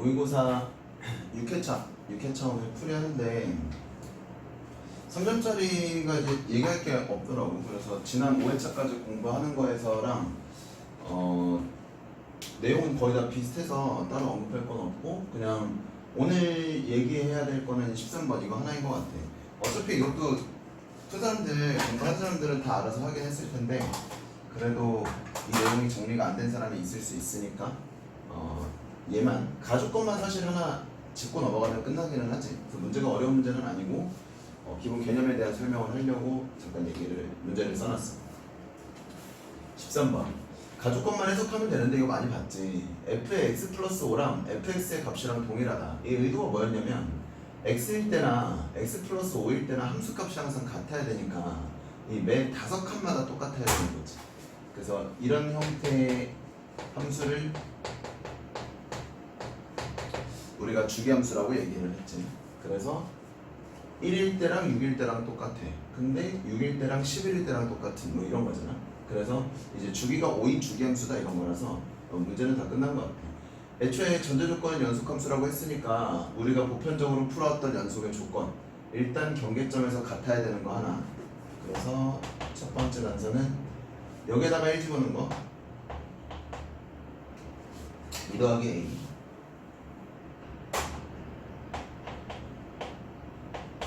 모의고사 6회차 오늘 풀이하는데 3점짜리가 이제 얘기할 게 없더라고. 그래서 지난 5회차까지 공부하는 거에서랑 내용은 거의 다 비슷해서 따로 언급할 건 없고 그냥 오늘 얘기해야 될 거는 13번 이거 하나인 것 같아. 어차피 이것도 그 사람들 공부한 사람들은 다 알아서 하긴 했을 텐데 그래도 이 내용이 정리가 안 된 사람이 있을 수 있으니까 얘만 가족 것만 사실 하나 짚고 넘어가면 끝나기는 하지. 그 문제가 어려운 문제는 아니고 기본 개념에 대한 설명을 하려고 잠깐 문제를 써놨어. 13번 가족 것만 해석하면 되는데 이거 많이 봤지. f의 x 플러스 5랑 fx의 값이랑 동일하다. 이 의도가 뭐였냐면 x일 때나 x 플러스 5일 때나 함수값이 항상 같아야 되니까 이 매 5칸마다 똑같아야 되는 거지. 그래서 이런 형태의 함수를 우리가 주기함수라고 얘기를 했지. 그래서 1일 때랑 6일 때랑 똑같아. 근데 6일 때랑 11일 때랑 똑같은 뭐 이런 거잖아. 그래서 이제 주기가 5인 주기함수다 이런 거라서 문제는 다 끝난 것 같아. 애초에 전제조건은 연속함수라고 했으니까 우리가 보편적으로 풀어왔던 연속의 조건 일단 경계점에서 같아야 되는 거 하나. 그래서 첫 번째 단서는 여기에다가 1 집어넣은 거 2 더하기 a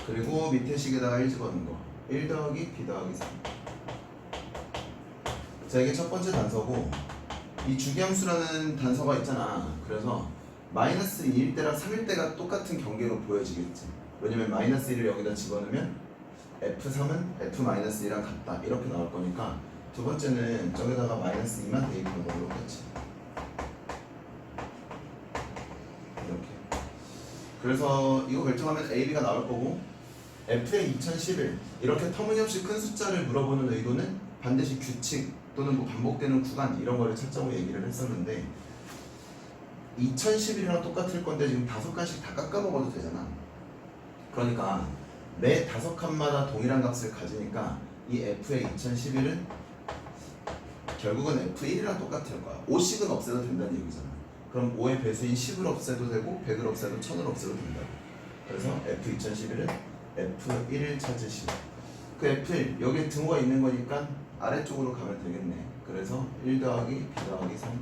그리고 밑에 식에다가 1 집어넣은 거 1 더하기 b 더하기 3. 자, 이게 첫 번째 단서고 이 주기함수라는 단서가 있잖아. 그래서 마이너스 2일 때랑 3일 때가 똑같은 경계로 보여지겠지. 왜냐면 마이너스 1을 여기다 집어넣으면 f3은 f-1이랑 같다 이렇게 나올 거니까 두 번째는 저기다가 마이너스 2만 대입하는 걸로 했지. 이렇게. 그래서 이거 결정하면 a, b가 나올 거고 f의 2011 이렇게 터무니없이 큰 숫자를 물어보는 의도는 반드시 규칙 또는 뭐 반복되는 구간 이런 거를 찾자고 얘기를 했었는데 2011이랑 똑같을 건데 지금 5칸씩 다 깎아 먹어도 되잖아. 그러니까 매 5칸마다 동일한 값을 가지니까 이 f의 2011은 결국은 f1이랑 똑같을 거야. 5씩은 없애도 된다는 얘기잖아. 그럼 5의 배수인 10을 없애도 되고 100을 없애도 1000을 없애도 된다고. 그래서 f 2011은 f1을 찾으시오. 그 f1 여기에 등호가 있는 거니까 아래쪽으로 가면 되겠네. 그래서 1 더하기 b 더하기 3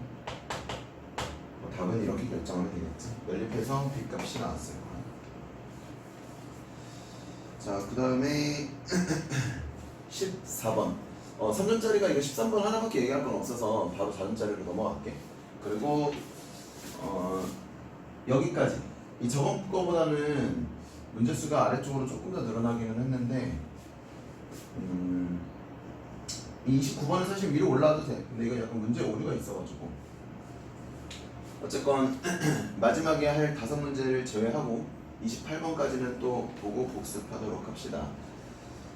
답은 이렇게 결정하면 되겠지. 연립해서 b 값이 나왔어요. 자, 그 다음에 14번 3점짜리가 이거 13번 하나밖에 얘기할 건 없어서 바로 4점짜리로 넘어갈게. 그리고 여기까지 이 저번 거보다는 문제수가 아래쪽으로 조금 더 늘어나기는 했는데 이 29번은 사실 위로 올라와도 돼. 근데 이거 약간 문제 오류가 있어가지고 어쨌건 마지막에 할 5문제를 제외하고 28번까지는 또 보고 복습하도록 합시다.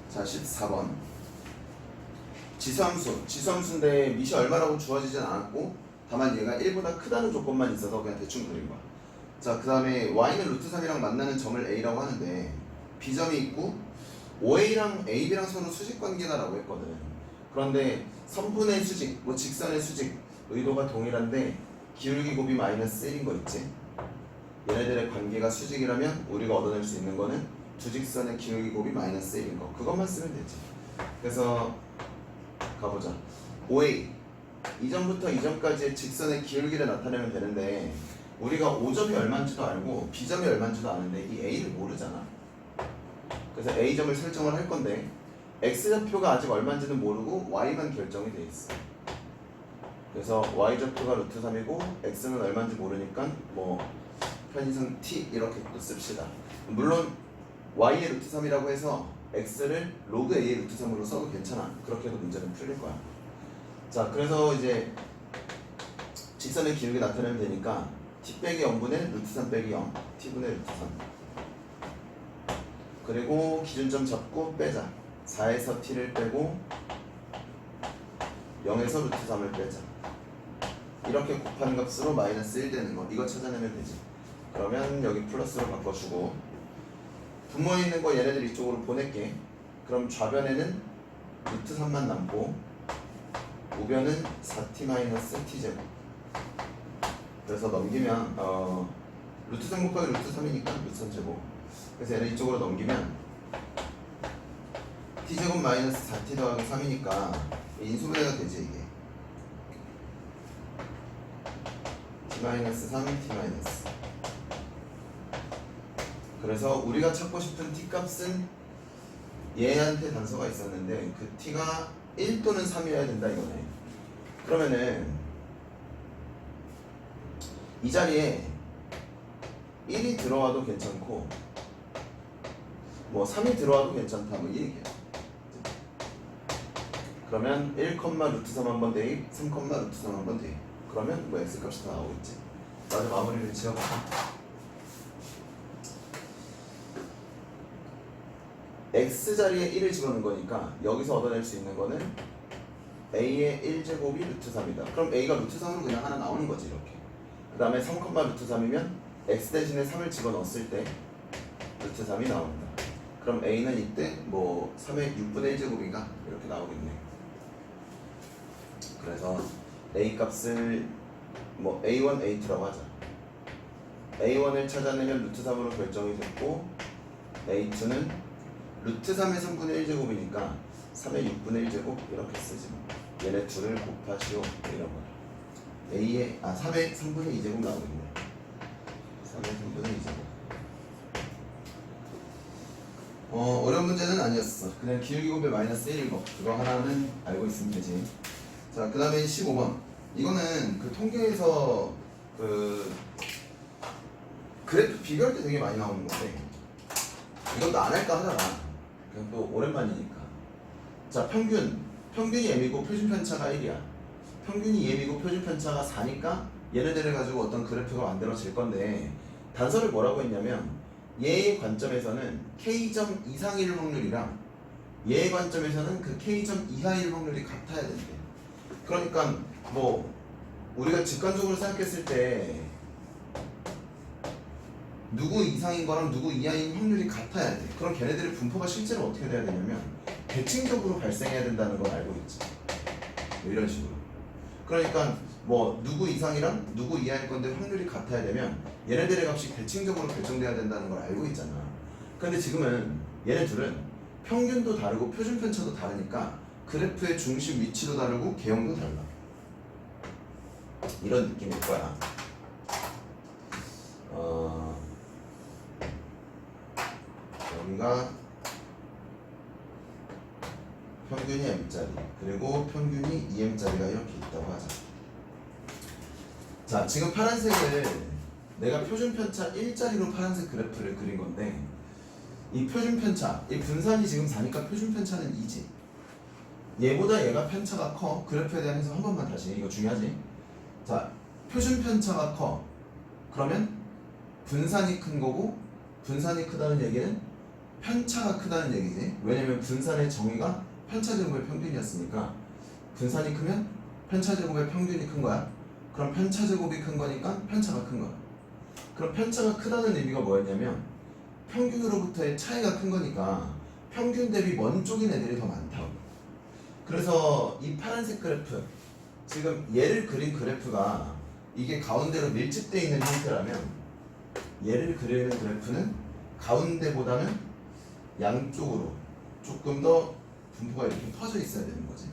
자, 14번 지수함수인데 밑이 얼마라고 주어지진 않았고 다만 얘가 1보다 크다는 조건만 있어서 그냥 대충 그린 거야. 자, 그 다음에 y는 루트 3이랑 만나는 점을 a라고 하는데 b점이 있고 OA랑 AB랑 서로 수직관계다라고 했거든. 그런데 선분의 수직, 뭐 직선의 수직 의도가 동일한데 기울기 곱이 마이너스 1인 거 있지. 얘네들의 관계가 수직이라면 우리가 얻어낼 수 있는 거는 두 직선의 기울기 곱이 마이너스 1인 거. 그것만 쓰면 되지. 그래서 가보자. OA 이 점부터 이 점까지의 직선의 기울기를 나타내면 되는데 우리가 O점이 얼마인지도 알고 B점이 얼마인지도 아는데 이 A를 모르잖아. 그래서 A점을 설정을 할 건데 X좌표가 아직 얼마인지는 모르고 Y만 결정이 돼 있어. 그래서 Y좌표가 루트 3이고 X는 얼마인지 모르니까 뭐 편의상 T 이렇게 또 씁시다. 물론 Y의 루트 3이라고 해서 X를 로그 A의 루트 3으로 써도 괜찮아. 그렇게 해도 문제는 풀릴 거야. 자, 그래서 이제 직선의 기울기 나타내면 되니까 t 빼기 0분의 루트 3 빼기 0 t분의 루트 3 그리고 기준점 잡고 빼자. 4에서 t를 빼고 0에서 루트 3을 빼자. 이렇게 곱하는 값으로 마이너스 1 되는 거 이거 찾아내면 되지. 그러면 여기 플러스로 바꿔주고 분모에 있는 거 얘네들 이쪽으로 보낼게. 그럼 좌변에는 루트 3만 남고 우변은 4t 마이너스 t제곱. 그래서 넘기면 루트 3 곱하기 루트 3이니까 루트 3제곱. 그래서 얘를 이쪽으로 넘기면 t제곱 마이너스 4t 더하기 3이니까 인수분해가 되지 이게. t 마이너스 3, t 마이너스. 그래서 우리가 찾고 싶은 t 값은 얘한테 단서가 있었는데 그 t가 1 또는 3이어야 된다 이거네. 그러면은 이 자리에 1이 들어와도 괜찮고 뭐 3이 들어와도 괜찮다 뭐 이 얘기야. 그러면 1, 루트 3 한 번 대입, 3, 루트 3 한 번 대입. 그러면 뭐 x 값이 다 나오겠지. 나도 마무리를 지어봐. x 자리에 1을 집어넣은 거니까 여기서 얻어낼 수 있는 거는 a의 1제곱이 루트 3이다. 그럼 a가 루트 3으로 그냥 하나 나오는 거지 이렇게. 그 다음에 3, 루트 3이면 x 대신에 3을 집어넣었을 때 루트 3이 나온다. 그럼 a는 이때 뭐 3의 6분의 1제곱인가 이렇게 나오겠네. 그래서 a 값을 뭐 a1, a2라고 하자. a1을 찾아내면 루트 3으로 결정이 됐고 a2는 루트 3의 3분의 1제곱이니까 3의 6분의 1제곱 이렇게 쓰지 뭐. 얘네 둘을 곱하시오 이런 거야. a의 3의 3분의 2제곱 나오겠네. 3의 3분의 2제곱. 어려운 문제는 아니었어. 그냥 기울기 곱의 마이너스 1 이거. 그거 하나는 알고 있으면 되지. 자, 그 다음에 15번. 이거는 그 통계에서 그 그래프 비교할 때 되게 많이 나오는 건데 이것도 안 할까 하잖아. 그냥 또 오랜만이니까. 자, 평균이 m이고 표준 편차가 1이야. 평균이 m이고 표준 편차가 4니까 얘네들을 가지고 어떤 그래프가 만들어질 건데 단서를 뭐라고 했냐면 얘의 관점에서는 k점 이상일 확률이랑 얘의 관점에서는 그 k점 이하일 확률이 같아야 된대. 그러니까 뭐 우리가 직관적으로 생각했을 때 누구 이상인 거랑 누구 이하인 확률이 같아야 돼. 그럼 걔네들의 분포가 실제로 어떻게 돼야 되냐면 대칭적으로 발생해야 된다는 걸 알고 있지. 뭐 이런 식으로. 그러니까 뭐 누구 이상이랑 누구 이하일 건데 확률이 같아야 되면 얘네들의 값이 대칭적으로 결정돼야 된다는 걸 알고 있잖아. 근데 지금은 얘네 둘은 평균도 다르고 표준 편차도 다르니까 그래프의 중심 위치도 다르고 개형도 달라. 이런 느낌일 거야. 여기가 평균이 m짜리 그리고 평균이 2m짜리가 이렇게 있다고 하자. 자, 지금 파란색을 내가 표준 편차 1짜리로 파란색 그래프를 그린 건데 이 표준 편차, 이 분산이 지금 4니까 표준 편차는 2지. 얘보다 얘가 편차가 커. 그래프에 대한 해석 한 번만 다시. 이거 중요하지? 자, 표준 편차가 커. 그러면 분산이 큰 거고 분산이 크다는 얘기는 편차가 크다는 얘기지. 왜냐면 분산의 정의가 편차제곱의 평균이었으니까 분산이 크면 편차제곱의 평균이 큰 거야. 그럼 편차제곱이 큰 거니까 편차가 큰 거야. 그럼 편차가 크다는 의미가 뭐였냐면 평균으로부터의 차이가 큰 거니까 평균 대비 먼 쪽인 애들이 더 많다고. 그래서 이 파란색 그래프, 지금 얘를 그린 그래프가 이게 가운데로 밀집되어 있는 형태라면 얘를 그리는 그래프는 가운데보다는 양쪽으로 조금 더 분포가 이렇게 퍼져 있어야 되는 거지.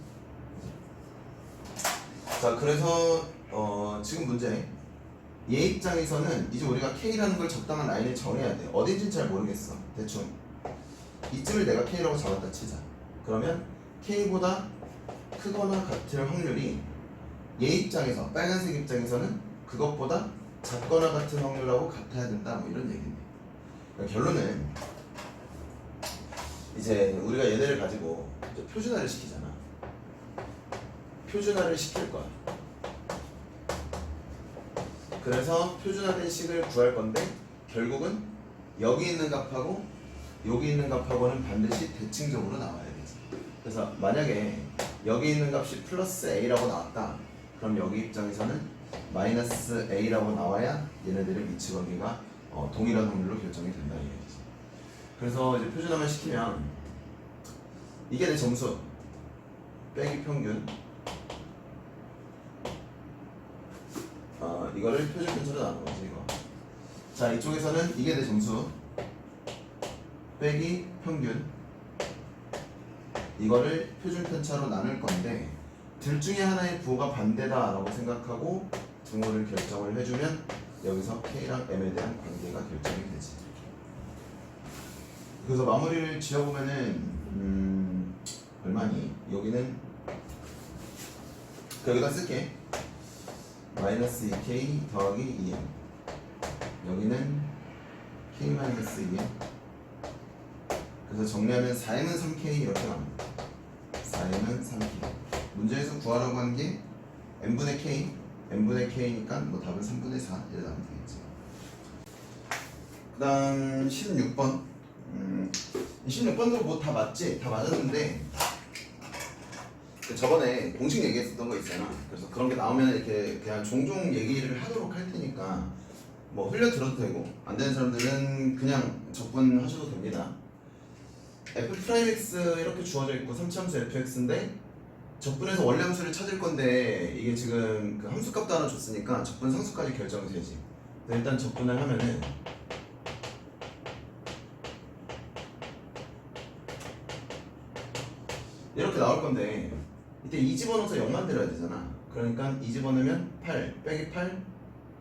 자, 그래서 지금 문제 얘 입장에서는 이제 우리가 K라는 걸 적당한 라인을 정해야 돼. 어딘지는 잘 모르겠어. 대충 이쯤을 내가 K라고 잡았다 치자. 그러면 K보다 크거나 같을 확률이 얘 입장에서, 빨간색 입장에서는 그것보다 작거나 같은 확률하고 같아야 된다. 뭐 이런 얘기네. 그러니까 결론은 이제 우리가 얘네를 가지고 이제 표준화를 시키잖아. 표준화를 시킬 거야. 그래서 표준화된 식을 구할 건데 결국은 여기 있는 값하고 여기 있는 값하고는 반드시 대칭적으로 나와야 되지. 그래서 만약에 여기 있는 값이 플러스 a라고 나왔다. 그럼 여기 입장에서는 마이너스 a라고 나와야 얘네들의 위치 관계가 동일한 확률로 결정이 된다는 얘기지. 그래서 이제 표준화만 시키면 이게 내 점수 빼기 평균, 이거를 표준 편차로 나눈 거지. 이거 자, 이쪽에서는 이게 내 점수 빼기 평균, 이거를 표준 편차로 나눌 건데 둘 중에 하나의 부호가 반대다 라고 생각하고 등호를 결정을 해주면 여기서 K랑 M에 대한 관계가 결정이 되지. 그래서 마무리를 지어보면은 얼마니? 여기는 여기다 쓸게. 마이너스 2K 더하기 2M, 여기는 K-2M. 그래서 정리하면 4M은 3K 이렇게 나옵니다. 4M은 3K. 문제에서 구하라고 한 게 N분의 K, N분의 K니까 뭐 답은 3분의 4 이렇게 나오면 되겠지. 그 다음 16번. 16번도 뭐 다 맞지? 다 맞았는데 저번에 공식 얘기했었던 거 있잖아. 그래서 그런 게 나오면 이렇게 그냥 종종 얘기를 하도록 할 테니까 뭐 흘려 들어도 되고 안 되는 사람들은 그냥 적분하셔도 됩니다. f'(x) 이렇게 주어져 있고 3차함수 fx인데 적분해서 원래 함수를 찾을 건데 이게 지금 그 함수값도 하나 줬으니까 적분 상수까지 결정이 되지. 일단 적분을 하면은 이렇게 나올 건데 이때 2 집어넣어서 0 만들어야 되잖아. 그러니까 2 집어넣으면 8 빼기 8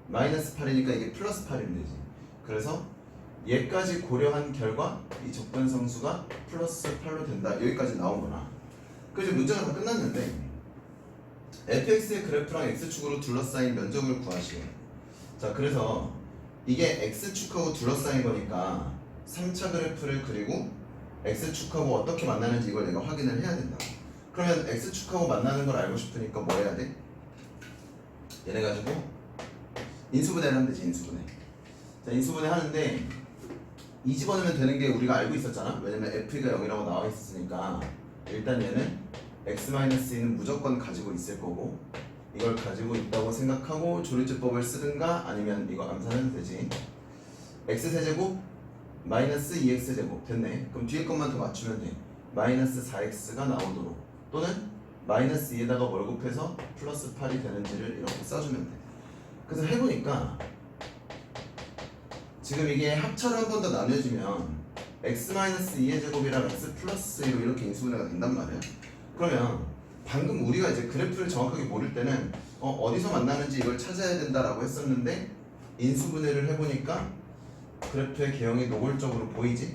마이너스 8이니까 이게 플러스 8이면 되지. 그래서 얘까지 고려한 결과 이 적분상수가 플러스 8로 된다. 여기까지 나온 거나. 그래서 문제가 다 끝났는데 fx의 그래프랑 x축으로 둘러싸인 면적을 구하시오. 자, 그래서 이게 x축하고 둘러싸인 거니까 3차 그래프를 그리고 x축하고 어떻게 만나는지 이걸 내가 확인을 해야 된다. 그러면 x축하고 만나는 걸 알고 싶으니까 뭐 해야 돼? 얘네 가지고 인수분해를 하면 되지. 인수분해. 자, 인수분해 하는데 2 집어넣으면 되는 게 우리가 알고 있었잖아. 왜냐면 f가 0이라고 나와 있으니까 일단 얘는 x-2는 무조건 가지고 있을 거고 이걸 가지고 있다고 생각하고 조리제법을 쓰든가 아니면 이거 암산해도 되지. x세제곱 마이너스 2x제곱 됐네. 그럼 뒤에 것만 더 맞추면 돼. 마이너스 4x가 나오도록 또는 마이너스 2에다가 뭘 곱해서 플러스 8이 되는지를 이렇게 써주면 돼. 그래서 해보니까 지금 이게 합차로 한 번 더 나눠지면 x-2의 제곱이랑 x 플러스 1로 이렇게 인수분해가 된단 말이야. 그러면 방금 우리가 이제 그래프를 정확하게 모를 때는 어디서 만나는지 이걸 찾아야 된다라고 했었는데 인수분해를 해보니까 그래프의 개형이 노골적으로 보이지?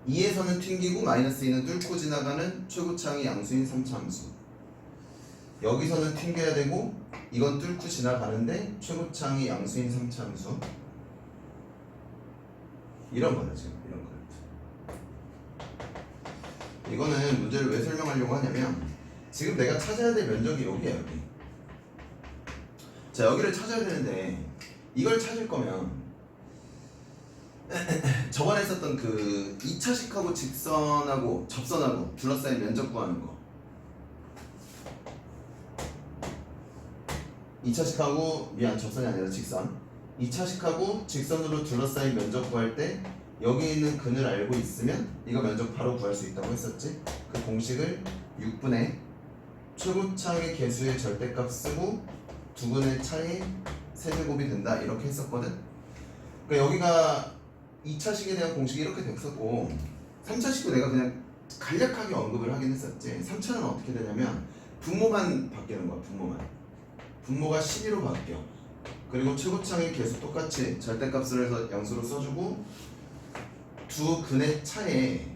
2에서는 튕기고 마이너스 2는 뚫고 지나가는 최고차항이 양수인 3차 함수. 여기서는 튕겨야 되고 이건 뚫고 지나가는데 최고차항이 양수인 3차 함수. 이런 거다 지금. 이런 그래프. 이거는 문제를 왜 설명하려고 하냐면 지금 내가 찾아야 될 면적이 여기야. 여기. 자, 여기를 찾아야 되는데 이걸 찾을 거면 저번에 했었던 그 2차식하고 직선하고 접선하고 둘러싸인 면적 구하는 거 2차식하고 접선이 아니라 직선 2차식하고 직선으로 둘러싸인 면적 구할 때 여기 있는 근을 알고 있으면 이거 면적 바로 구할 수 있다고 했었지. 그 공식을 6분의 최고차항의 개수의 절대값 쓰고 두근의 차이 세제곱이 된다 이렇게 했었거든. 그러니까 여기가 2차식에 대한 공식이 이렇게 됐었고 3차식도 내가 그냥 간략하게 언급을 하긴 했었지. 3차는 어떻게 되냐면 분모만 바뀌는 거야. 분모가 12로 바뀌어. 그리고 최고차항의 개수 똑같이 절대값을 해서 양수로 써주고 두 근의 차에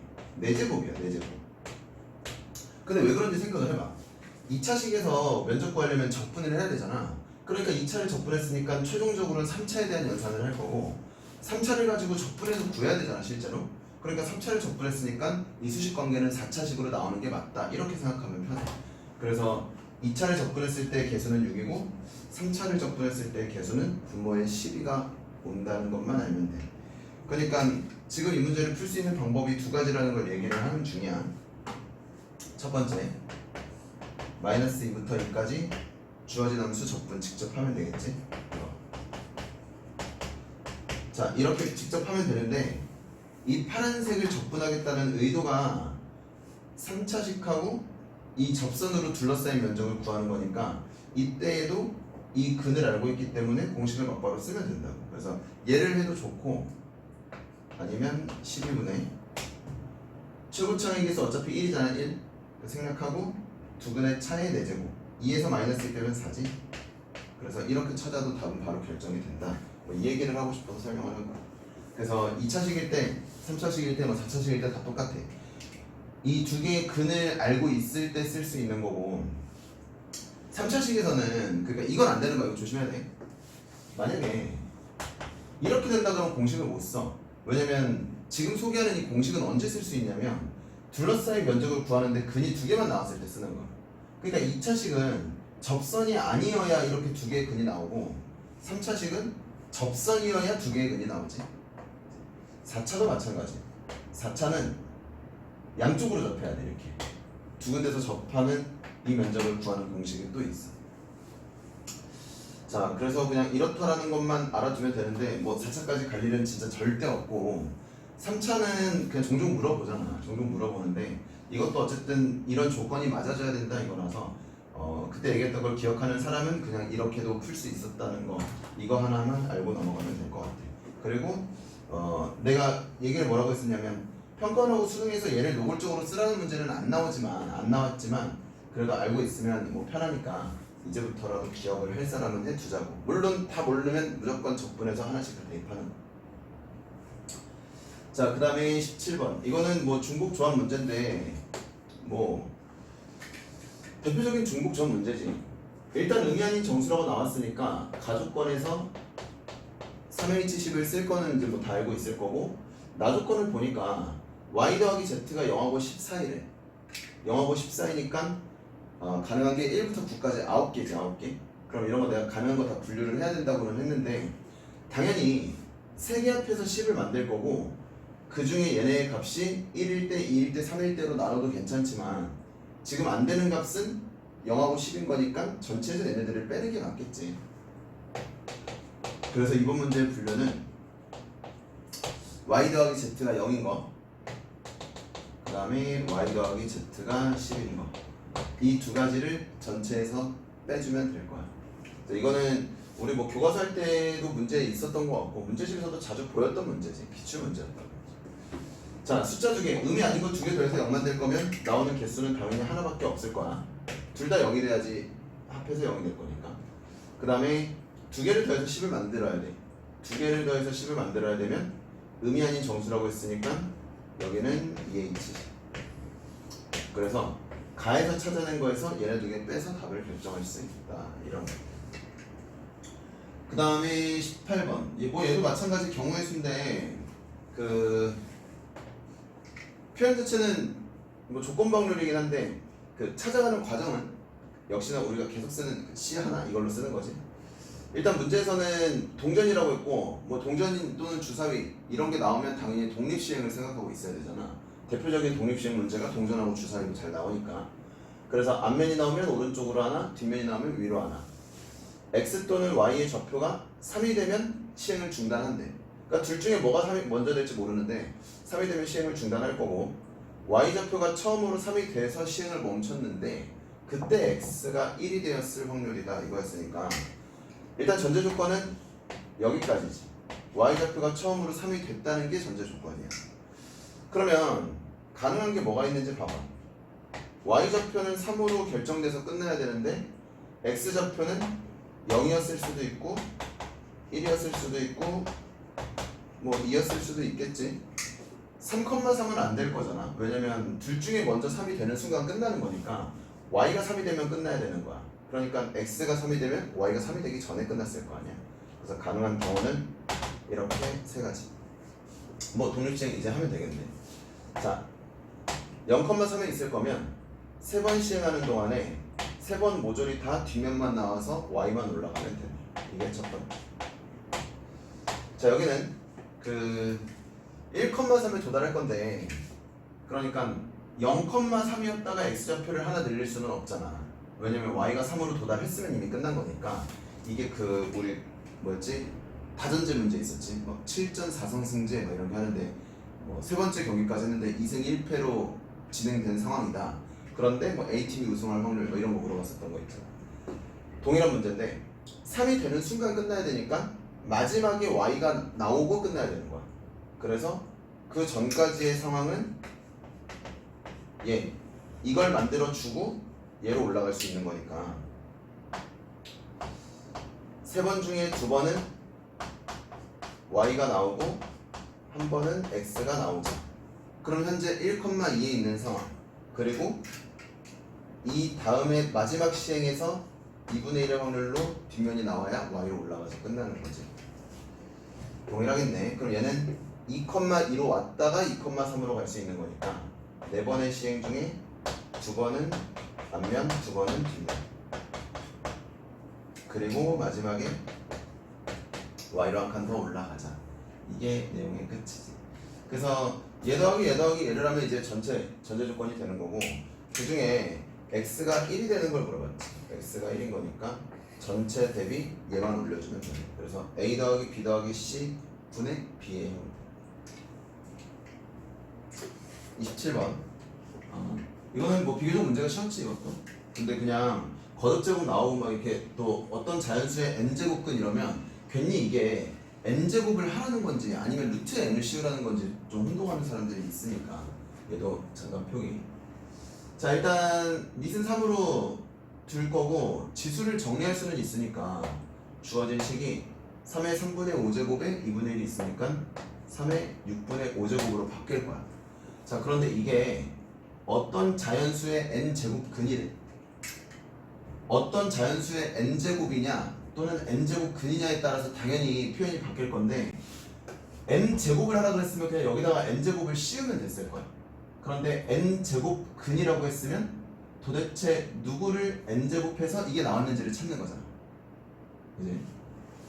4제곱이야. 4제곱. 근데 왜 그런지 생각을 해봐. 2차식에서 면적 구하려면 적분을 해야 되잖아. 그러니까 2차를 적분했으니까 최종적으로는 3차에 대한 연산을 할 거고 3차를 가지고 적분해서 구해야 되잖아 실제로. 그러니까 3차를 적분했으니까 이 수식 관계는 4차식으로 나오는 게 맞다 이렇게 생각하면 편해. 그래서 2차를 접근했을 때 개수는 6이고 3차를 접근했을 때 개수는 분모의 12가 온다는 것만 알면 돼. 그러니까 지금 이 문제를 풀 수 있는 방법이 두 가지라는 걸 얘기를 하는 중이야. 첫 번째, 마이너스 2부터 2까지 주어진 함수 적분 직접 하면 되겠지. 자, 이렇게 직접 하면 되는데 이 파란색을 적분하겠다는 의도가 3차식하고 이 접선으로 둘러싸인 면적을 구하는 거니까 이때에도 이 근을 알고 있기 때문에 공식을 막바로 쓰면 된다고. 그래서 얘를 해도 좋고 아니면 12분의 최고차항의 개수 어차피 1이잖아. 1 생략하고 두 근의 차의 4제곱 2에서 마이너스 1 빼면 4지. 그래서 이렇게 찾아도 답은 바로 결정이 된다. 뭐 이 얘기를 하고 싶어서 설명하는 거야. 그래서 2차식일 때, 3차식일 때, 뭐 4차식일 때 다 똑같아. 이 두 개의 근을 알고 있을 때 쓸 수 있는 거고 3차식에서는 그러니까 이건 안 되는 거야. 이거 조심해야 돼. 만약에 이렇게 된다 그러면 공식을 못 써. 왜냐면 지금 소개하는 이 공식은 언제 쓸 수 있냐면 둘러싸인 면적을 구하는데 근이 두 개만 나왔을 때 쓰는 거야. 그러니까 2차식은 접선이 아니어야 이렇게 두 개의 근이 나오고 3차식은 접선이어야 두 개의 근이 나오지. 4차도 마찬가지. 4차는 양쪽으로 접해야 돼. 이렇게 두 군데서 접하는 이 면적을 구하는 공식이 또 있어. 자, 그래서 그냥 이렇다라는 것만 알아두면 되는데 뭐 4차까지 갈 일은 진짜 절대 없고 3차는 그냥 종종 물어보잖아. 종종 물어보는데 이것도 어쨌든 이런 조건이 맞아줘야 된다 이거라서 그때 얘기했던 걸 기억하는 사람은 그냥 이렇게도 풀 수 있었다는 거 이거 하나만 알고 넘어가면 될 것 같아. 그리고 내가 얘기를 뭐라고 했었냐면 평가원하고 수능에서 얘를 노골적으로 쓰라는 문제는 안 나왔지만 그래도 알고 있으면 뭐 편하니까 이제부터라도 기억을 할 사람은 해두자고. 물론 다 모르면 무조건 적분해서 하나씩 다 대입하는 거. 자, 그 다음에 17번 이거는 뭐 중복 조합 문제인데 뭐 대표적인 중복 조합 문제지. 일단 의미 아닌 정수라고 나왔으니까 가족권에서 3H10을 쓸 거는 이제 뭐 다 알고 있을 거고 나조건을 보니까 y 더하기 z가 0하고 14이래. 0하고 14이니까 가능한 게 1부터 9까지 9개지 9개. 그럼 이런 거 내가 가능한 거 다 분류를 해야 된다고는 했는데 당연히 3개 합해서 10을 만들 거고 그 중에 얘네의 값이 1일 때, 2일 때, 3일 때로 나눠도 괜찮지만 지금 안 되는 값은 0하고 10인 거니까 전체에서 얘네들을 빼는 게 맞겠지. 그래서 이번 문제의 분류는 y 더하기 z가 0인 거, 그 다음에 y 더하기 z가 10인 거, 이 두 가지를 전체에서 빼주면 될 거야. 이거는 우리 뭐 교과서 할 때도 문제 있었던 것 같고 문제집에서도 자주 보였던 문제지. 기출 문제였다. 자, 숫자 두 개, 의미 아닌 거 두 개 더해서 0만 될 거면 나오는 개수는 당연히 하나밖에 없을 거야. 둘 다 0이 돼야지 합해서 0이 될 거니까. 그 다음에 두 개를 더해서 10을 만들어야 돼. 두 개를 더해서 10을 만들어야 되면 의미 아닌 정수라고 했으니까 여기는 2H. 그래서 가에서 찾아낸 거에서 얘네 두 개 빼서 답을 결정할 수 있다. 이런 거. 그 다음에 18번. 뭐 얘도 마찬가지 경우의 수인데 그 표현 자체는 뭐 조건 방률이긴 한데 그 찾아가는 과정은 역시나 우리가 계속 쓰는 C 하나 이걸로 쓰는 거지. 일단 문제에서는 동전이라고 했고 뭐 동전 또는 주사위 이런 게 나오면 당연히 독립시행을 생각하고 있어야 되잖아. 대표적인 독립시행 문제가 동전하고 주사위로 잘 나오니까. 그래서 앞면이 나오면 오른쪽으로 하나, 뒷면이 나오면 위로 하나. X 또는 Y의 좌표가 3이 되면 시행을 중단한대. 그러니까 둘 중에 뭐가 3이 먼저 될지 모르는데 3이 되면 시행을 중단할 거고 Y 좌표가 처음으로 3이 돼서 시행을 멈췄는데 그때 X가 1이 되었을 확률이다 이거였으니까 일단 전제 조건은 여기까지지. Y 좌표가 처음으로 3이 됐다는 게 전제 조건이야. 그러면 가능한 게 뭐가 있는지 봐봐. Y 좌표는 3으로 결정돼서 끝나야 되는데 X 좌표는 0이었을 수도 있고 1이었을 수도 있고 뭐 2였을 수도 있겠지. 3,3은 안 될 거잖아. 왜냐면 둘 중에 먼저 3이 되는 순간 끝나는 거니까 Y가 3이 되면 끝나야 되는 거야. 그러니까 X가 3이 되면 Y가 3이 되기 전에 끝났을 거 아니야. 그래서 가능한 경우는 이렇게 세 가지. 뭐 독립시행 이제 하면 되겠네. 자, 0,3에 있을 거면 세 번 시행하는 동안에 세 번 모조리 다 뒷면만 나와서 Y만 올라가면 돼. 이게 첫 번째. 자, 여기는 그 1,3에 도달할 건데 그러니까 0,3이었다가 X좌표를 하나 늘릴 수는 없잖아. 왜냐면 Y가 3으로 도달했으면 이미 끝난 거니까. 이게 그 우리 뭐였지? 다전제 문제 있었지. 뭐 7전 4성 승제 뭐 이런 게 하는데 뭐 세 번째 경기까지 했는데 2승 1패로 진행된 상황이다. 그런데 뭐 A팀이 우승할 확률 뭐 이런 거 물어봤었던 거 있잖아. 동일한 문제인데 3이 되는 순간 끝나야 되니까 마지막에 y가 나오고 끝나야 되는 거야. 그래서 그 전까지의 상황은 이걸 만들어 주고 얘로 올라갈 수 있는 거니까 3번 중에 2번은 y가 나오고 1번은 x가 나오자. 그럼 현재 1,2에 있는 상황. 그리고 이 다음에 마지막 시행에서 2분의 1의 확률로 뒷면이 나와야 y로 올라가서 끝나는 거지. 동일하겠네. 그럼 얘는 2,2로 왔다가 2,3으로 갈 수 있는 거니까 4번의 시행 중에 2번은 앞면, 2번은 뒷면. 그리고 마지막에 y로 한 칸 더 올라가자. 이게 내용의 끝이지. 그래서 얘 더하기 얘를 하면 이제 전체 조건이 되는 거고, 그 중에 x가 1이 되는 걸 물어봤지. x가 1인 거니까 전체 대비 얘만 올려주면 돼. 그래서 a 더하기 b 더하기 c 분의 b의 형태. 27번. 이거는 뭐 비교적 문제가 쉬웠지 이것도. 근데 그냥 거듭제곱 나오고 막 이렇게 또 어떤 자연수의 n제곱근 이러면 괜히 이게 n제곱을 하라는 건지 아니면 루트 n을 씌우라는 건지 좀 혼동하는 사람들이 있으니까 얘도 잠깐 표기. 자, 일단 밑은 3으로 둘 거고 지수를 정리할 수는 있으니까 주어진 식이 3의 3분의 5제곱에 2분의 1이 있으니까 3의 6분의 5제곱으로 바뀔 거야. 자, 그런데 이게 어떤 자연수의 n제곱근이래. 어떤 자연수의 n제곱이냐 또는 n제곱근이냐에 따라서 당연히 표현이 바뀔 건데, n제곱을 하라 그랬으면 그냥 여기다가 n제곱을 씌우면 됐을 거야. 그런데 n제곱근이라고 했으면 도대체 누구를 n제곱해서 이게 나왔는지를 찾는 거잖아. 그지?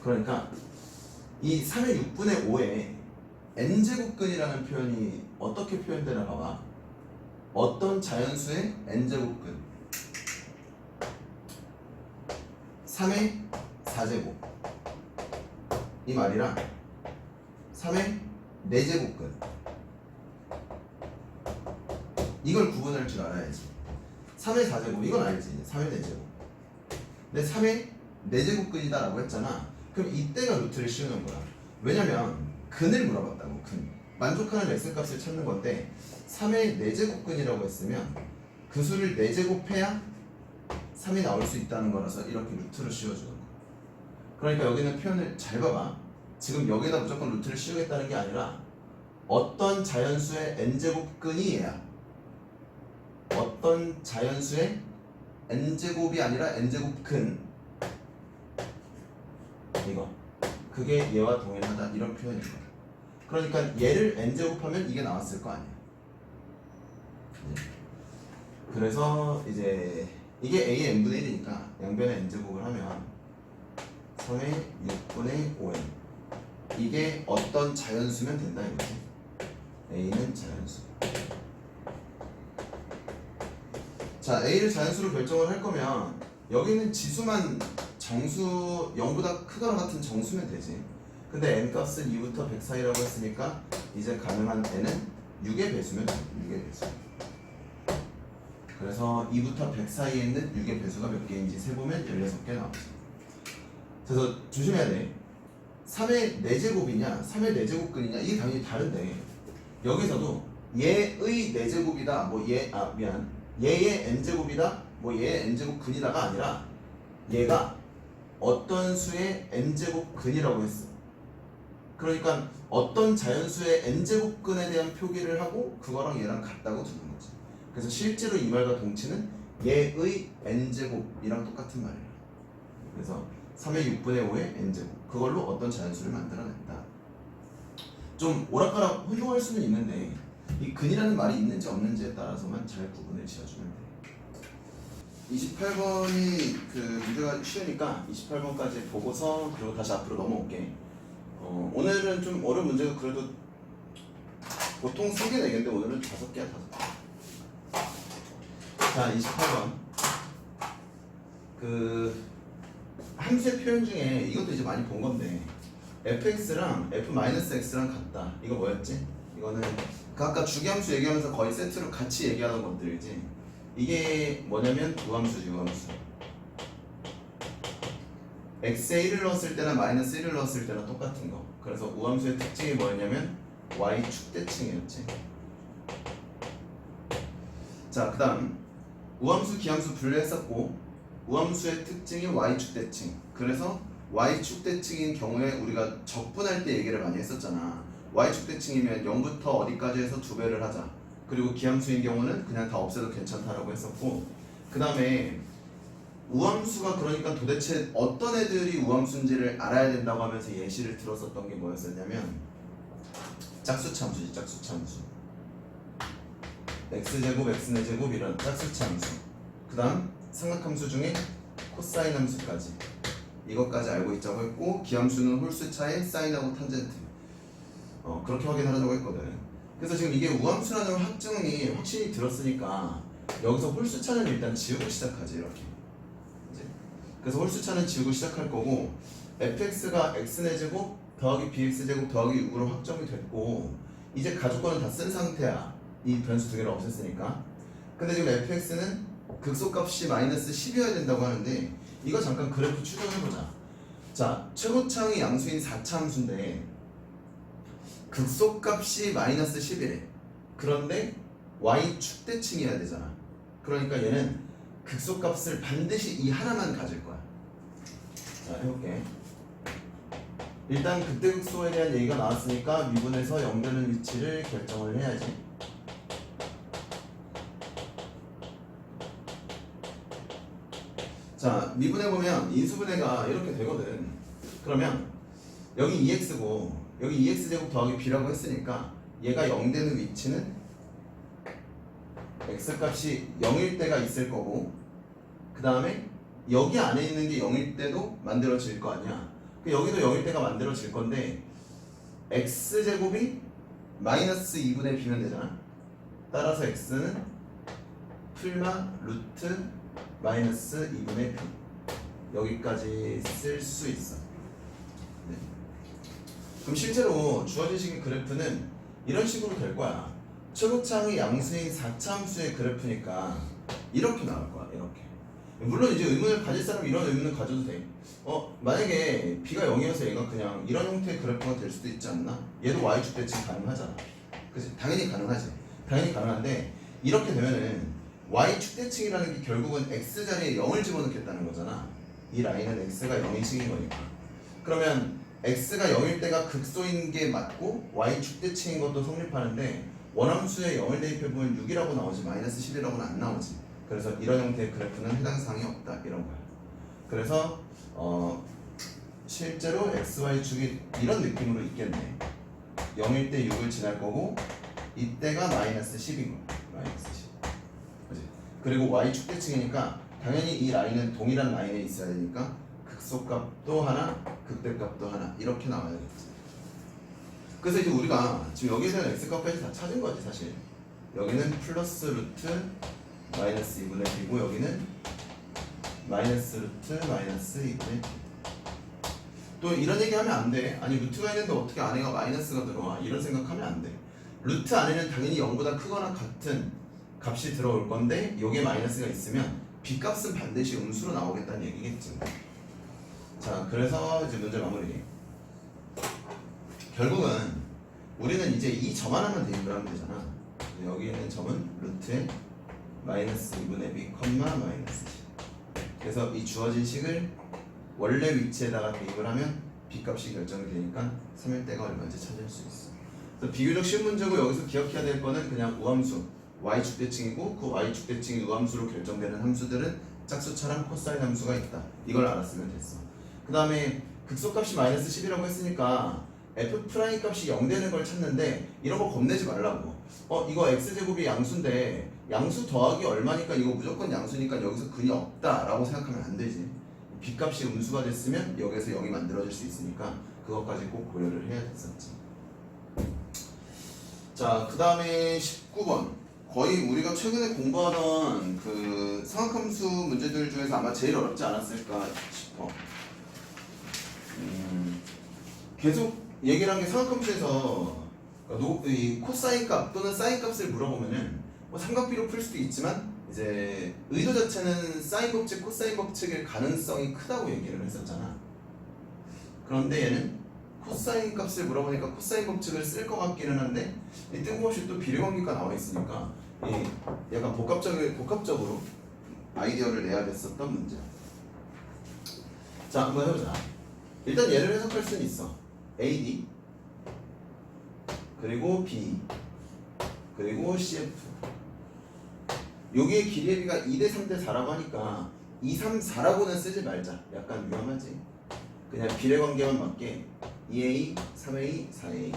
그러니까 이 3의 6분의 5에 n제곱근이라는 표현이 어떻게 표현되나 봐봐. 어떤 자연수의 n제곱근 3의 4제곱 이 말이랑 3의 4제곱근 이걸 구분할 줄 알아야지. 3의 4제곱 이건 알지. 3의 4제곱. 근데 3의 4제곱근이다 라고 했잖아. 그럼 이때가 루트를 씌우는 거야. 왜냐면 근을 물어봤다고. 근 만족하는 x값을 찾는 건데 3의 4제곱근이라고 했으면 그 수를 4제곱해야 3이 나올 수 있다는 거라서 이렇게 루트를 씌워주는 거야. 그러니까 여기는 표현을 잘 봐봐. 지금 여기다 무조건 루트를 씌우겠다는 게 아니라 어떤 자연수의 n제곱근이 얘야. 어떤 자연수의 n제곱이 아니라 n제곱근 이거 그게 얘와 동일하다 이런 표현인 거야. 그러니까 얘를 n제곱하면 이게 나왔을 거 아니야. 그래서 이제 이게 a의 n분의 1이니까 양변에 n제곱을 하면 3의 6분의 5n 이게 어떤 자연수면 된다 이거지. a는 자연수. 자, a를 자연수로 결정을 할 거면 여기는 지수만 정수 0보다 크거나 같은 정수면 되지. 근데 n값은 2부터 100 사이라고 했으니까 이제 가능한 n은 6의 배수면 돼. 6의 배수. 그래서 2부터 100 사이에 있는 6의 배수가 몇 개인지 세보면 16개 나오지. 그래서 조심해야 돼. 3의 4제곱이냐 3의 4제곱근이냐 이게 당연히 다른데, 여기서도 얘의 4제곱이다 얘의 n제곱이다 얘의 n제곱근이다가 아니라 얘가 어떤 수의 n제곱근이라고 했어. 그러니까 어떤 자연수의 n제곱근에 대한 표기를 하고 그거랑 얘랑 같다고 두는 거지. 그래서 실제로 이 말과 동치는 얘의 n제곱이랑 똑같은 말이야. 그래서 3의 6분의 5의 n제곱 그걸로 어떤 자연수를 만들어낸다. 좀 오락가락 혼동할 수는 있는데 이 근이라는 말이 있는지 없는지에 따라서만 잘 구분을 지어주면 돼. 28번이 그 문제가 쉬우니까 28번까지 보고서 그리고 다시 앞으로 넘어올게. 오늘은 좀 어려운 문제가 그래도 보통 3개 내겠는데 오늘은 5개야 5개. 자, 28번 그 함수의 표현 중에 이것도 이제 많이 본 건데 fx랑 f-x랑 같다. 이거 뭐였지? 이거는 그 아까 주기함수 얘기하면서 거의 세트로 같이 얘기하던 것들이지. 이게 뭐냐면 우함수지. 우함수. x에 1을 넣었을 때나 마이너스 1을 넣었을 때나 똑같은 거. 그래서 우함수의 특징이 뭐였냐면 y축대칭이었지. 자, 그 다음 우함수, 기함수 분류했었고 우함수의 특징이 y축대칭. 그래서 y축대칭인 경우에 우리가 적분할 때 얘기를 많이 했었잖아. y축대칭이면 0부터 어디까지 해서 2배를 하자. 그리고 기함수인 경우는 그냥 다 없애도 괜찮다라고 했었고, 그 다음에 우함수가 그러니까 도대체 어떤 애들이 우함수인지를 알아야 된다고 하면서 예시를 들었었던 게 뭐였었냐면 짝수참수지. 짝수참수. x제곱, x의 제곱 이런 짝수참수. 그 다음 삼각함수 중에 코사인 함수까지, 이것까지 알고 있자고 했고, 기함수는 홀수차의 사인하고 탄젠트, 그렇게 확인하려고 했거든. 그래서 지금 이게 우함수라는 확증이 확신이 들었으니까 여기서 홀수차는 일단 지우고 시작하지. 이렇게 이제. 그래서 홀수차는 지우고 시작할 거고, fx가 x의 제곱 더하기 bx 제곱 더하기 6으로 확정이 됐고, 이제 가족권은 다 쓴 상태야. 이 변수 두 개를 없앴으니까. 근데 지금 fx는 극소값이 마이너스 10이어야 된다고 하는데, 이거 잠깐 그래프 추정해보자. 자, 최고차항이 양수인 4차 함수인데 극소값이 마이너스 10이래. 그런데 y축대칭이어야 되잖아. 그러니까 얘는 극소값을 반드시 이 하나만 가질 거야. 자, 해볼게. 일단 극대극소에 대한 얘기가 나왔으니까 미분에서 0되는 위치를 결정을 해야지. 자, 미분해보면 인수분해가 이렇게 되거든. 그러면 여기 2x고 여기 2x제곱 더하기 b라고 했으니까 얘가 0되는 위치는 x값이 0일 때가 있을 거고, 그 다음에 여기 안에 있는 게 0일 때도 만들어질 거 아니야. 여기도 0일 때가 만들어질 건데 x제곱이 마이너스 2분의 b면 되잖아. 따라서 x는 풀마 루트 마이너스 2분의 b, 여기까지 쓸 수 있어. 네. 그럼 실제로 주어진 식의 그래프는 이런 식으로 될 거야. 최고차항이 양수인 4차 함수의 그래프니까 이렇게 나올 거야. 이렇게. 물론 이제 의문을 가질 사람은 이런 의문을 가져도 돼. 만약에 b가 0이어서 얘가 그냥 이런 형태의 그래프가 될 수도 있지 않나? 얘도 y축대칭 가능하잖아. 그치? 당연히 가능하지. 당연히 가능한데 이렇게 되면은 y축대칭이라는 게 결국은 x자리에 0을 집어넣겠다는 거잖아. 이 라인은 x가 0인식인 거니까. 그러면 x가 0일 때가 극소인 게 맞고 y축대칭인 것도 성립하는데, 원함수에 0을 대입해보면 6이라고 나오지 마이너스 10이라고는 안 나오지. 그래서 이런 형태의 그래프는 해당 사항이 없다, 이런 거야. 그래서 실제로 xy축이 이런 느낌으로 있겠네. 0일 때 6을 지날 거고 이때가 마이너스 10인 거야. 마이너스 10. 그치? 그리고 y축대칭이니까 당연히 이 라인은 동일한 라인에 있어야 되니까 극소값도 하나, 극대값도 하나, 이렇게 나와야겠지. 그래서 이제 우리가 지금 여기서는 x값까지 다 찾은 거지 사실. 여기는 플러스 루트 마이너스 2분의 b고 여기는 마이너스 루트 마이너스 2분의 b. 또 이런 얘기 하면 안 돼. 아니 루트가 있는데 어떻게 안에가 마이너스가 들어와, 이런 생각하면 안 돼. 루트 안에는 당연히 0보다 크거나 같은 값이 들어올 건데 요게 마이너스가 있으면 b값은 반드시 음수로 나오겠다는 얘기겠지. 자, 그래서 이제 문제 마무리. 결국은 우리는 이제 이 점 하나만 대입을 하면 되잖아. 여기 있는 점은 루트에 마이너스 2분의 b, 마이너스 10. 그래서 이 주어진 식을 원래 위치에다가 대입을 하면 b값이 결정이 되니까 3일대가 얼마인지 찾을 수 있어. 그래서 비교적 쉬운 문제고, 여기서 기억해야 될 거는 그냥 우함수 y축대칭이고, 그 y축대칭이 우함수로 결정되는 함수들은 짝수차랑 코사인 함수가 있다. 이걸 알았으면 됐어. 그 다음에 극소값이 마이너스 10이라고 했으니까 f 프라임 값이 0 되는 걸 찾는데 이런 거 겁내지 말라고. 이거 x제곱이 양수인데 양수 더하기 얼마니까 이거 무조건 양수니까 여기서 근이 없다 라고 생각하면 안 되지. b값이 음수가 됐으면 여기에서 0이 만들어질 수 있으니까 그것까지 꼭 고려를 해야 됐었지. 자, 그 다음에 19번. 거의 우리가 최근에 공부하던 그 상학함수 문제들 중에서 아마 제일 어렵지 않았을까 싶어. 계속 얘기를 한 게 상학함수에서 이 코사인 값 또는 사인 값을 물어보면은 뭐 삼각비로 풀 수도 있지만 이제 의도 자체는 사인 법칙, 코사인 법칙일 가능성이 크다고 얘기를 했었잖아. 그런데 얘는 코사인 값을 물어보니까 코사인 법칙을 쓸 것 같기는 한데 이 뜬금없이 또 비례관계가 나와 있으니까 이 약간 복합적으로 아이디어를 내야겠었던 문제. 자, 한번 해보자. 일단 얘를 해석할 수는 있어. AD 그리고 B 그리고 CF. 여기에 길이의 비가 2대 3대 4라고 하니까 2, 3, 4라고는 쓰지 말자. 약간 위험하지. 그냥 비례관계만 맞게 2A, 3A, 4A.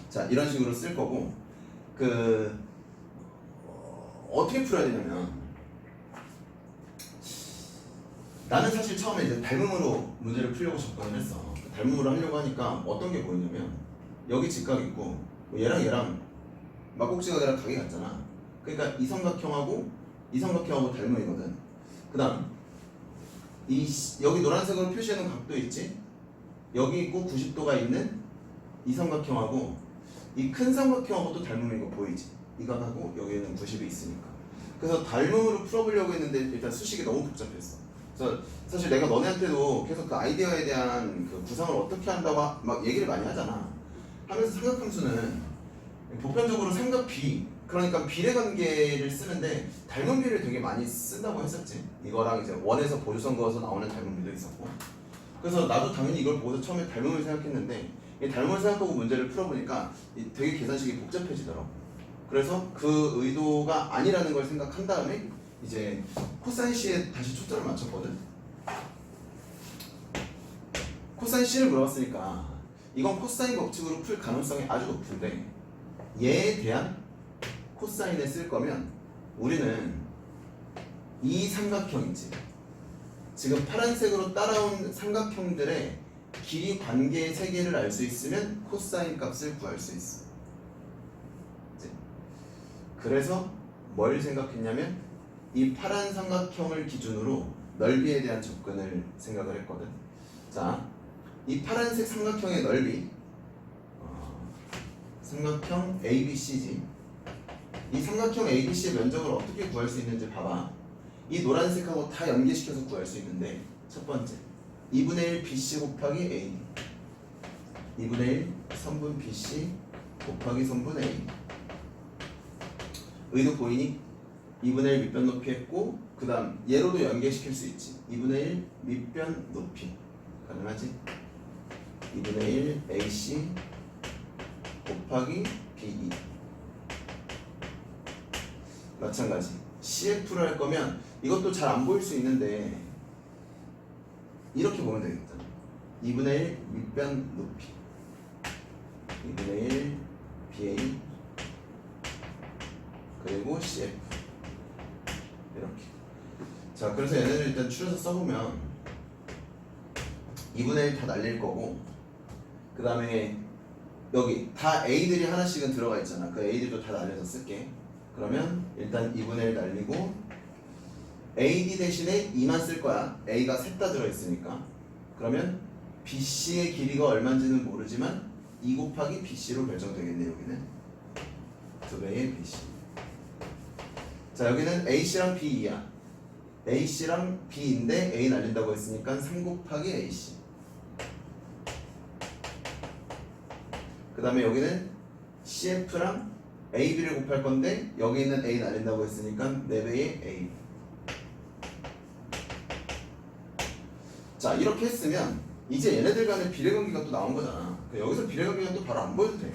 자, 이런 식으로 쓸 거고 어떻게 풀어야 되냐면 나는 사실 처음에 이제 닮음으로 문제를 풀려고 접근을 했어. 닮음으로 하려고 하니까 어떤 게 보이냐면 여기 직각 있고 얘랑 막곡지각이랑 각이 같잖아. 그러니까 이 삼각형하고 닮음이거든. 그 다음 여기 노란색으로 표시해놓은 각도 있지? 여기 있고 90도가 있는 이 삼각형하고 이 큰 삼각형하고 또 닮음인 거 보이지? 이 각하고 여기에는 90이 있으니까. 그래서 닮음으로 풀어보려고 했는데 일단 수식이 너무 복잡했어. 그래서 사실 내가 너네한테도 계속 그 아이디어에 대한 그 구상을 어떻게 한다고 막 얘기를 많이 하잖아. 하면서 삼각함수는 보편적으로 삼각비, 그러니까 비례관계를 쓰는데 닮음비를 되게 많이 쓴다고 했었지. 이거랑 이제 원에서 보조선 그어서 나오는 닮음비도 있었고. 그래서 나도 당연히 이걸 보고서 처음에 닮음을 생각했는데 이 닮음을 생각하고 문제를 풀어보니까 되게 계산식이 복잡해지더라고. 그래서 그 의도가 아니라는 걸 생각한 다음에 이제 코사인 C에 다시 초점을 맞췄거든. 코사인 C를 물어봤으니까 이건 코사인 법칙으로 풀 가능성이 아주 높은데 얘에 대한 코사인을 쓸 거면 우리는 이 삼각형이지. 지금 파란색으로 따라온 삼각형들의 길이 관계의 세계를 알 수 있으면 코사인 값을 구할 수 있어. 그래서 뭘 생각했냐면 이 파란 삼각형을 기준으로 넓이에 대한 접근을 생각을 했거든. 자, 이 파란색 삼각형의 넓이 삼각형 ABC지. 이 삼각형 ABC의 면적을 어떻게 구할 수 있는지 봐봐. 이 노란색하고 다 연계시켜서 구할 수 있는데 첫 번째 2분의 1 BC 곱하기 AD 2분의 1 선분 BC 곱하기 선분 AD. 의도 보이니? 2분의 1 밑변 높이 했고 그 다음 얘로도 연계시킬 수 있지. 2분의 1 밑변 높이 가능하지? 2분의 1 AC 곱하기 BE. 마찬가지 CF를 할 거면 이것도 잘 안 보일 수 있는데 이렇게 보면 되겠다. 2분의 1 밑변 높이 2분의 1 BA 그리고 CF 이렇게. 자, 그래서 얘네를 일단 추려서 써보면 2분의 1 다 날릴 거고 그 다음에 여기 다 A들이 하나씩은 들어가 있잖아. 그 A들도 다 날려서 쓸게. 그러면 일단 2분의 1 날리고 AD 대신에 2만 쓸 거야. A가 셋 다 들어있으니까. 그러면 BC의 길이가 얼마인지는 모르지만 2 곱하기 BC로 결정되겠네. 여기는 2배의 BC. 자, 여기는 AC랑 BE야. AC랑 B인데 A 날린다고 했으니까 3 곱하기 AC. 그 다음에 여기는 CF랑 AB를 곱할 건데 여기 있는 A 날린다고 했으니까 4배의 A. 자, 이렇게 했으면 이제 얘네들 간의 비례관계가 또 나온 거잖아. 여기서 비례관계가 또 바로 안 보여도 돼.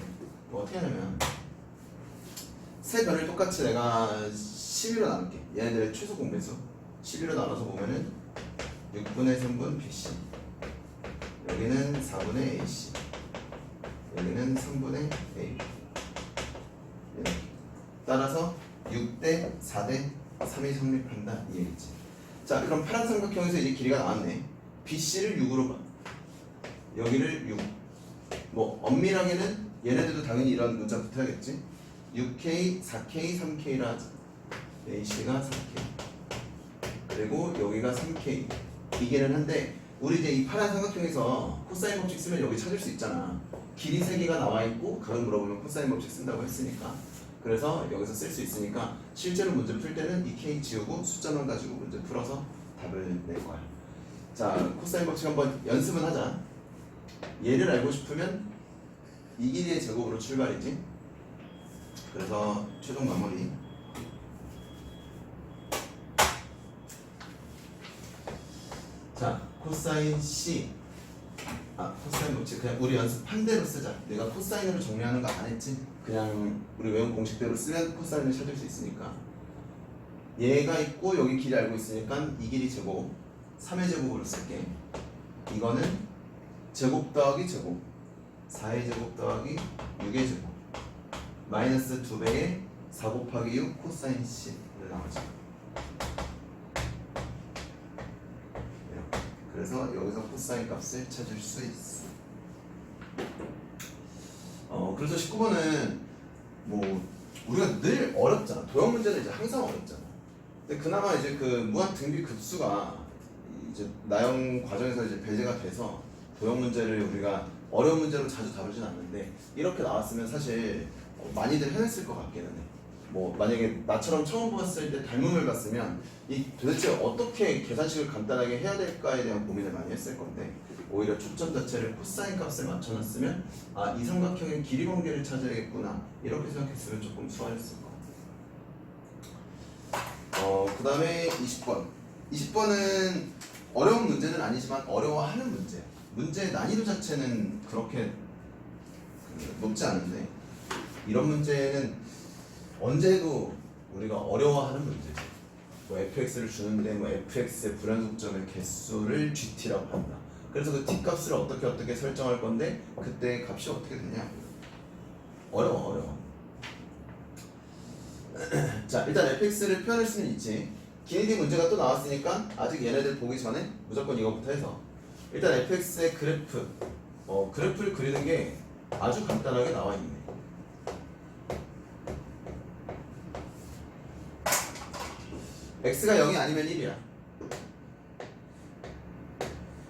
뭐 어떻게 하냐면 세 변을 똑같이 내가 12로 나눌게. 얘네들의 최소 공배수 12로 나눠서 보면은 6분의 3분 BC, 여기는 4분의 AC, 여기는 3분의 A. 이렇게. 따라서 6대 4대 3이 성립한다 이 얘기지. 자, 그럼 파란 삼각형에서 이제 길이가 나왔네. BC를 6으로 봐. 여기를 6. 뭐 엄밀하게는 얘네들도 당연히 이런 문자 붙어야겠지. 6K, 4K, 3K라 하자. AC가 4K. 그리고 여기가 3K. 이게는 한데 우리 이제 이 파란 삼각형에서 코사인 법칙 쓰면 여기 찾을 수 있잖아. 길이 3개가 나와 있고 각을 물어보면 코사인 법칙 쓴다고 했으니까. 그래서 여기서 쓸 수 있으니까 실제로 문제 풀 때는 이 K 지우고 숫자만 가지고 문제 풀어서 답을 낼 거야. 자, 코사인 법칙 한번 연습은 하자. 얘를 알고 싶으면 이 길이의 제곱으로 출발이지. 그래서 최종 마무리. 자, 코사인 C. 코사인 법칙 그냥 우리 연습한 대로 쓰자. 내가 코사인으로 정리하는 거 안 했지? 그냥 우리 외운 공식대로 쓰면 코사인을 찾을 수 있으니까. 얘가 있고 여기 길이 알고 있으니까 이 길이 제곱 3의 제곱으로 쓸게. 이거는 제곱 더하기 제곱 4의 제곱 더하기 6의 제곱 마이너스 2배의 4 곱하기 6 코사인 C를 나오지. 그래서 여기서 코사인 값을 찾을 수 있어. 그래서 19번은 뭐 우리가 늘 어렵잖아. 도형 문제는 이제 항상 어렵잖아. 근데 그나마 이제 그 무한 등비 급수가 이제 나형 과정에서 이제 배제가 돼서 도형 문제를 우리가 어려운 문제로 자주 다루진 않는데 이렇게 나왔으면 사실 많이들 해냈을 것 같기는 해. 뭐 만약에 나처럼 처음 봤을 때 닮음을 봤으면 이 도대체 어떻게 계산식을 간단하게 해야 될까에 대한 고민을 많이 했을 건데 오히려 초점 자체를 코사인 값에 맞춰놨으면 이 삼각형의 길이 관계를 찾아야겠구나 이렇게 생각했으면 조금 수월했을 것 같아요. 그 다음에 20번 20번은 어려운 문제는 아니지만 어려워하는 문제야. 문제의 난이도 자체는 그렇게 높지 않은데 이런 문제는 언제 해도 우리가 어려워하는 문제지. 뭐 fx를 주는데 뭐 fx의 불연속점의 개수를 gt라고 한다. 그래서 그 t 값을 어떻게 설정할 건데 그때 값이 어떻게 되냐. 어려워. 자, 일단 fx를 표현할 수는 있지. 기니디 문제가 또 나왔으니까 아직 얘네들 보기 전에 무조건 이거부터 해서 일단 fx의 그래프를 그리는 게 아주 간단하게 나와 있네. x가 0이 아니면 1이야.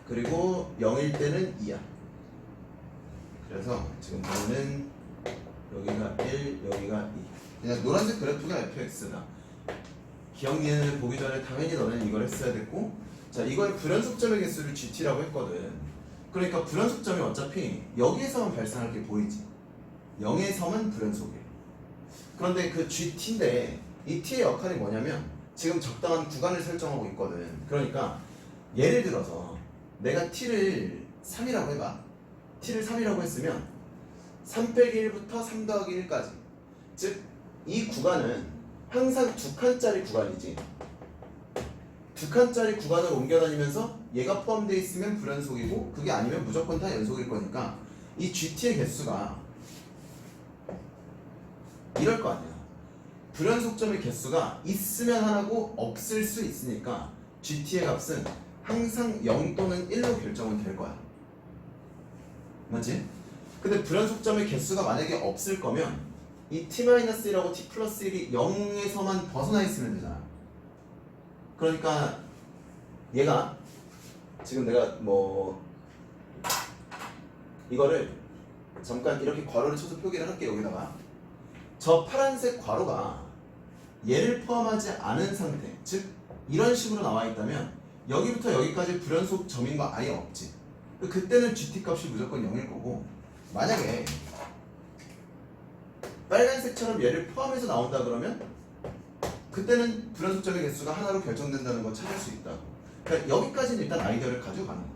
그리고 0일 때는 2야. 그래서 지금 보면은 여기가 1, 여기가 2. 그냥 노란색 그래프가 fx다. 기억니을 보기 전에 당연히 너는 이걸 했어야 됐고, 자, 이거의 불연속점의 개수를 gt라고 했거든. 그러니까 불연속점이 어차피 여기에서만 발생할 게 보이지. 0에서만 불연속이야. 그런데 그 gt인데 이 t의 역할이 뭐냐면 지금 적당한 구간을 설정하고 있거든. 그러니까 예를 들어서 내가 t를 3이라고 해봐. t를 3이라고 했으면 3 빼기 1부터 3 더하기 1까지, 즉 이 구간은 항상 두 칸짜리 구간이지. 두 칸짜리 구간을 옮겨 다니면서 얘가 포함되어 있으면 불연속이고 그게 아니면 무조건 다 연속일 거니까 이 gt의 개수가 이럴 거 아니야. 불연속점의 개수가 있으면 하나고 없을 수 있으니까 gt의 값은 항상 0 또는 1로 결정은 될 거야. 맞지? 근데 불연속점의 개수가 만약에 없을 거면 이 t-1하고 t 플러스 1이 0에서만 벗어나 있으면 되잖아. 그러니까 얘가 지금 내가 뭐 이거를 잠깐 이렇게 괄호를 쳐서 표기를 할게. 여기다가 저 파란색 괄호가 얘를 포함하지 않은 상태, 즉 이런 식으로 나와 있다면 여기부터 여기까지 불연속 점인 거 아예 없지. 그때는 GT 값이 무조건 0일 거고, 만약에 빨간색처럼 얘를 포함해서 나온다 그러면 그때는 불연속점의 개수가 하나로 결정된다는 걸 찾을 수 있다. 그러니까 여기까지는 일단 아이디어를 가지고 가는 거야.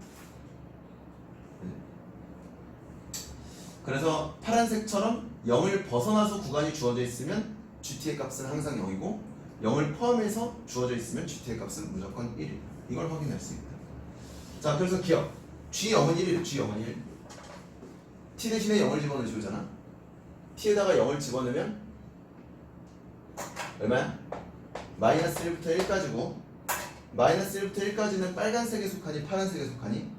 그래서 파란색처럼 0을 벗어나서 구간이 주어져 있으면 GT의 값은 항상 0이고 0을 포함해서 주어져 있으면 GT의 값은 무조건 1이다. 이걸 확인할 수 있다. 자, 그래서 기억. G0은 1이래. G0은 1. T 대신에 0을 집어넣으시면 되잖아. T에다가 0을 집어넣으면 얼마야? 마이너스 1부터 1까지고 마이너스 1부터 1까지는 빨간색에 속하니 파란색에 속하니?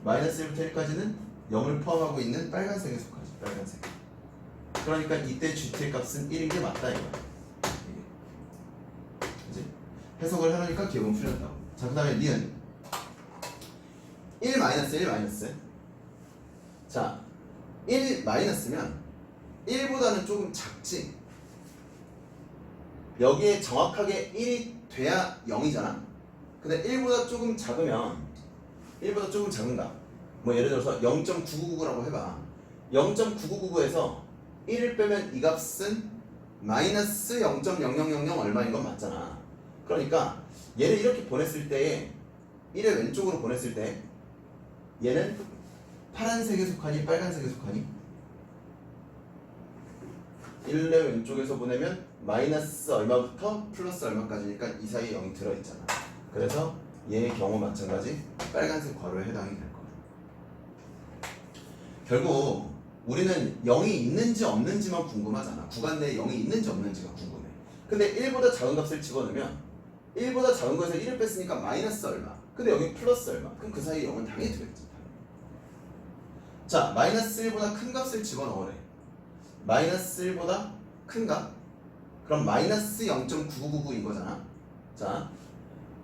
마이너스 1부터 1까지는 0을 포함하고 있는 빨간색에 속하지. 빨간색. 그러니까 이때 GT의 값은 1인 게 맞다 이거야. 그치? 해석을 하려니까 기억은 풀렸다고. 자, 그 다음에 니은 1 마이너스 1 마이너스. 자, 1 마이너스면 1보다는 조금 작지. 여기에 정확하게 1이 돼야 0이잖아. 근데 1보다 조금 작으면 1보다 조금 작은가? 뭐 예를 들어서 0.999라고 해봐. 0.9999에서 1을 빼면 이 값은 마이너스 0.0000 얼마인 건 맞잖아. 그러니까 얘를 이렇게 보냈을 때에 1의 왼쪽으로 보냈을 때 얘는 파란색에 속하니 빨간색에 속하니? 1의 왼쪽에서 보내면 마이너스 얼마부터 플러스 얼마까지니까 이 사이에 0이 들어있잖아. 그래서 얘의 경우 마찬가지 빨간색 괄호에 해당이 될 거야. 결국 우리는 0이 있는지 없는지만 궁금하잖아. 구간 내에 0이 있는지 없는지가 궁금해. 근데 1보다 작은 값을 집어넣으면 1보다 작은 거에서 1을 뺐으니까 마이너스 얼마. 근데 여기 플러스 얼마. 그럼 그 사이에 0은 당연히 들어있지. 자, 마이너스 1보다 큰 값을 집어넣으래. 마이너스 1보다 큰 값? 그럼 마이너스 0.9999인 거잖아. 자,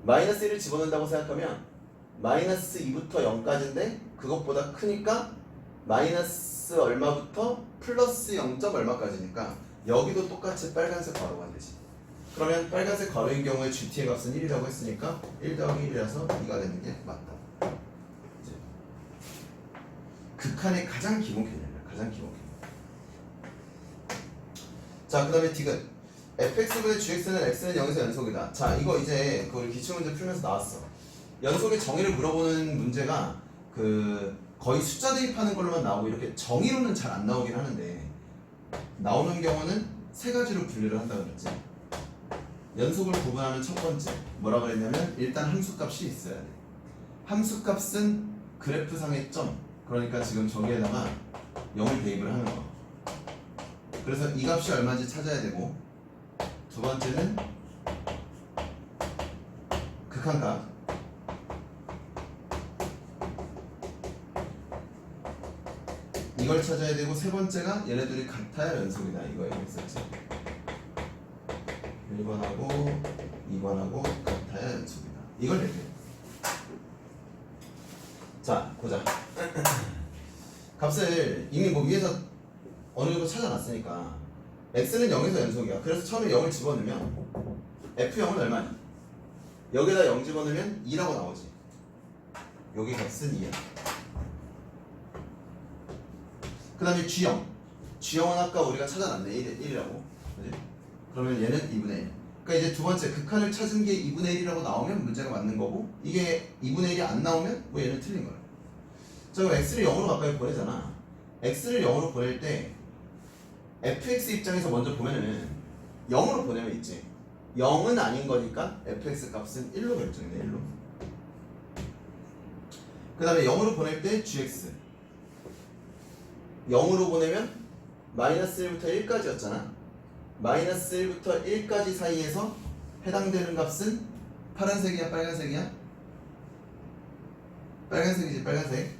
마이너스 1을 집어넣는다고 생각하면 마이너스 2부터 0까지인데 그것보다 크니까 마이너스 얼마부터 플러스 0. 얼마까지니까 여기도 똑같이 빨간색 괄호가 되지. 그러면 빨간색 괄호인 경우에 GT의 값은 1이라고 했으니까 1 더하기 1이라서 2가 되는 게 맞다. 이제 극한의 가장 기본 개념이야. 가장 기본 개념. 자, 그 다음에 디귿. fx분의 gx는 x는 0에서 연속이다. 자, 이거 이제 그 기출문제 풀면서 나왔어. 연속의 정의를 물어보는 문제가 거의 숫자 대입하는 걸로만 나오고 이렇게 정의로는 잘 안 나오긴 하는데 나오는 경우는 세 가지로 분류를 한다고 그랬지. 연속을 구분하는 첫 번째 뭐라 그랬냐면 일단 함수값이 있어야 돼. 함수값은 그래프상의 점, 그러니까 지금 저기에다가 0을 대입을 하는 거. 그래서 이 값이 얼마인지 찾아야 되고, 두 번째는 극한값, 이걸 찾아야 되고, 세 번째가 얘네들이 같아야 연속이다. 이거 얘기했었지. 1번하고 2번하고 같아야 연속이다. 이걸 얘기해. 자, 보자. 값을 이미 뭐 위에서 어느 정도 찾아놨으니까 x는 0에서 연속이야. 그래서 처음에 0을 집어넣으면 f0은 얼마니? 여기다 0 집어넣으면 2라고 나오지. 여기 값은 2야. 그 다음에 g0. g0은 아까 우리가 찾아놨네. 1이라고. 그치? 그러면 얘는 2분의 1. 그러니까 이제 두 번째 극한을 찾은 게 2분의 1이라고 나오면 문제가 맞는 거고, 이게 2분의 1이 안 나오면 뭐 얘는 틀린 거야. 자, 그럼 x를 0으로 가까이 보내잖아. x를 0으로 보낼 때 fx 입장에서 먼저 보면은 0으로 보내면 있지. 0은 아닌 거니까 fx 값은 1로 결정돼. 1로. 그 다음에 0으로 보낼 때 gx 0으로 보내면 마이너스 1부터 1까지였잖아. 마이너스 1부터 1까지 사이에서 해당되는 값은 파란색이야 빨간색이야? 빨간색이지. 빨간색.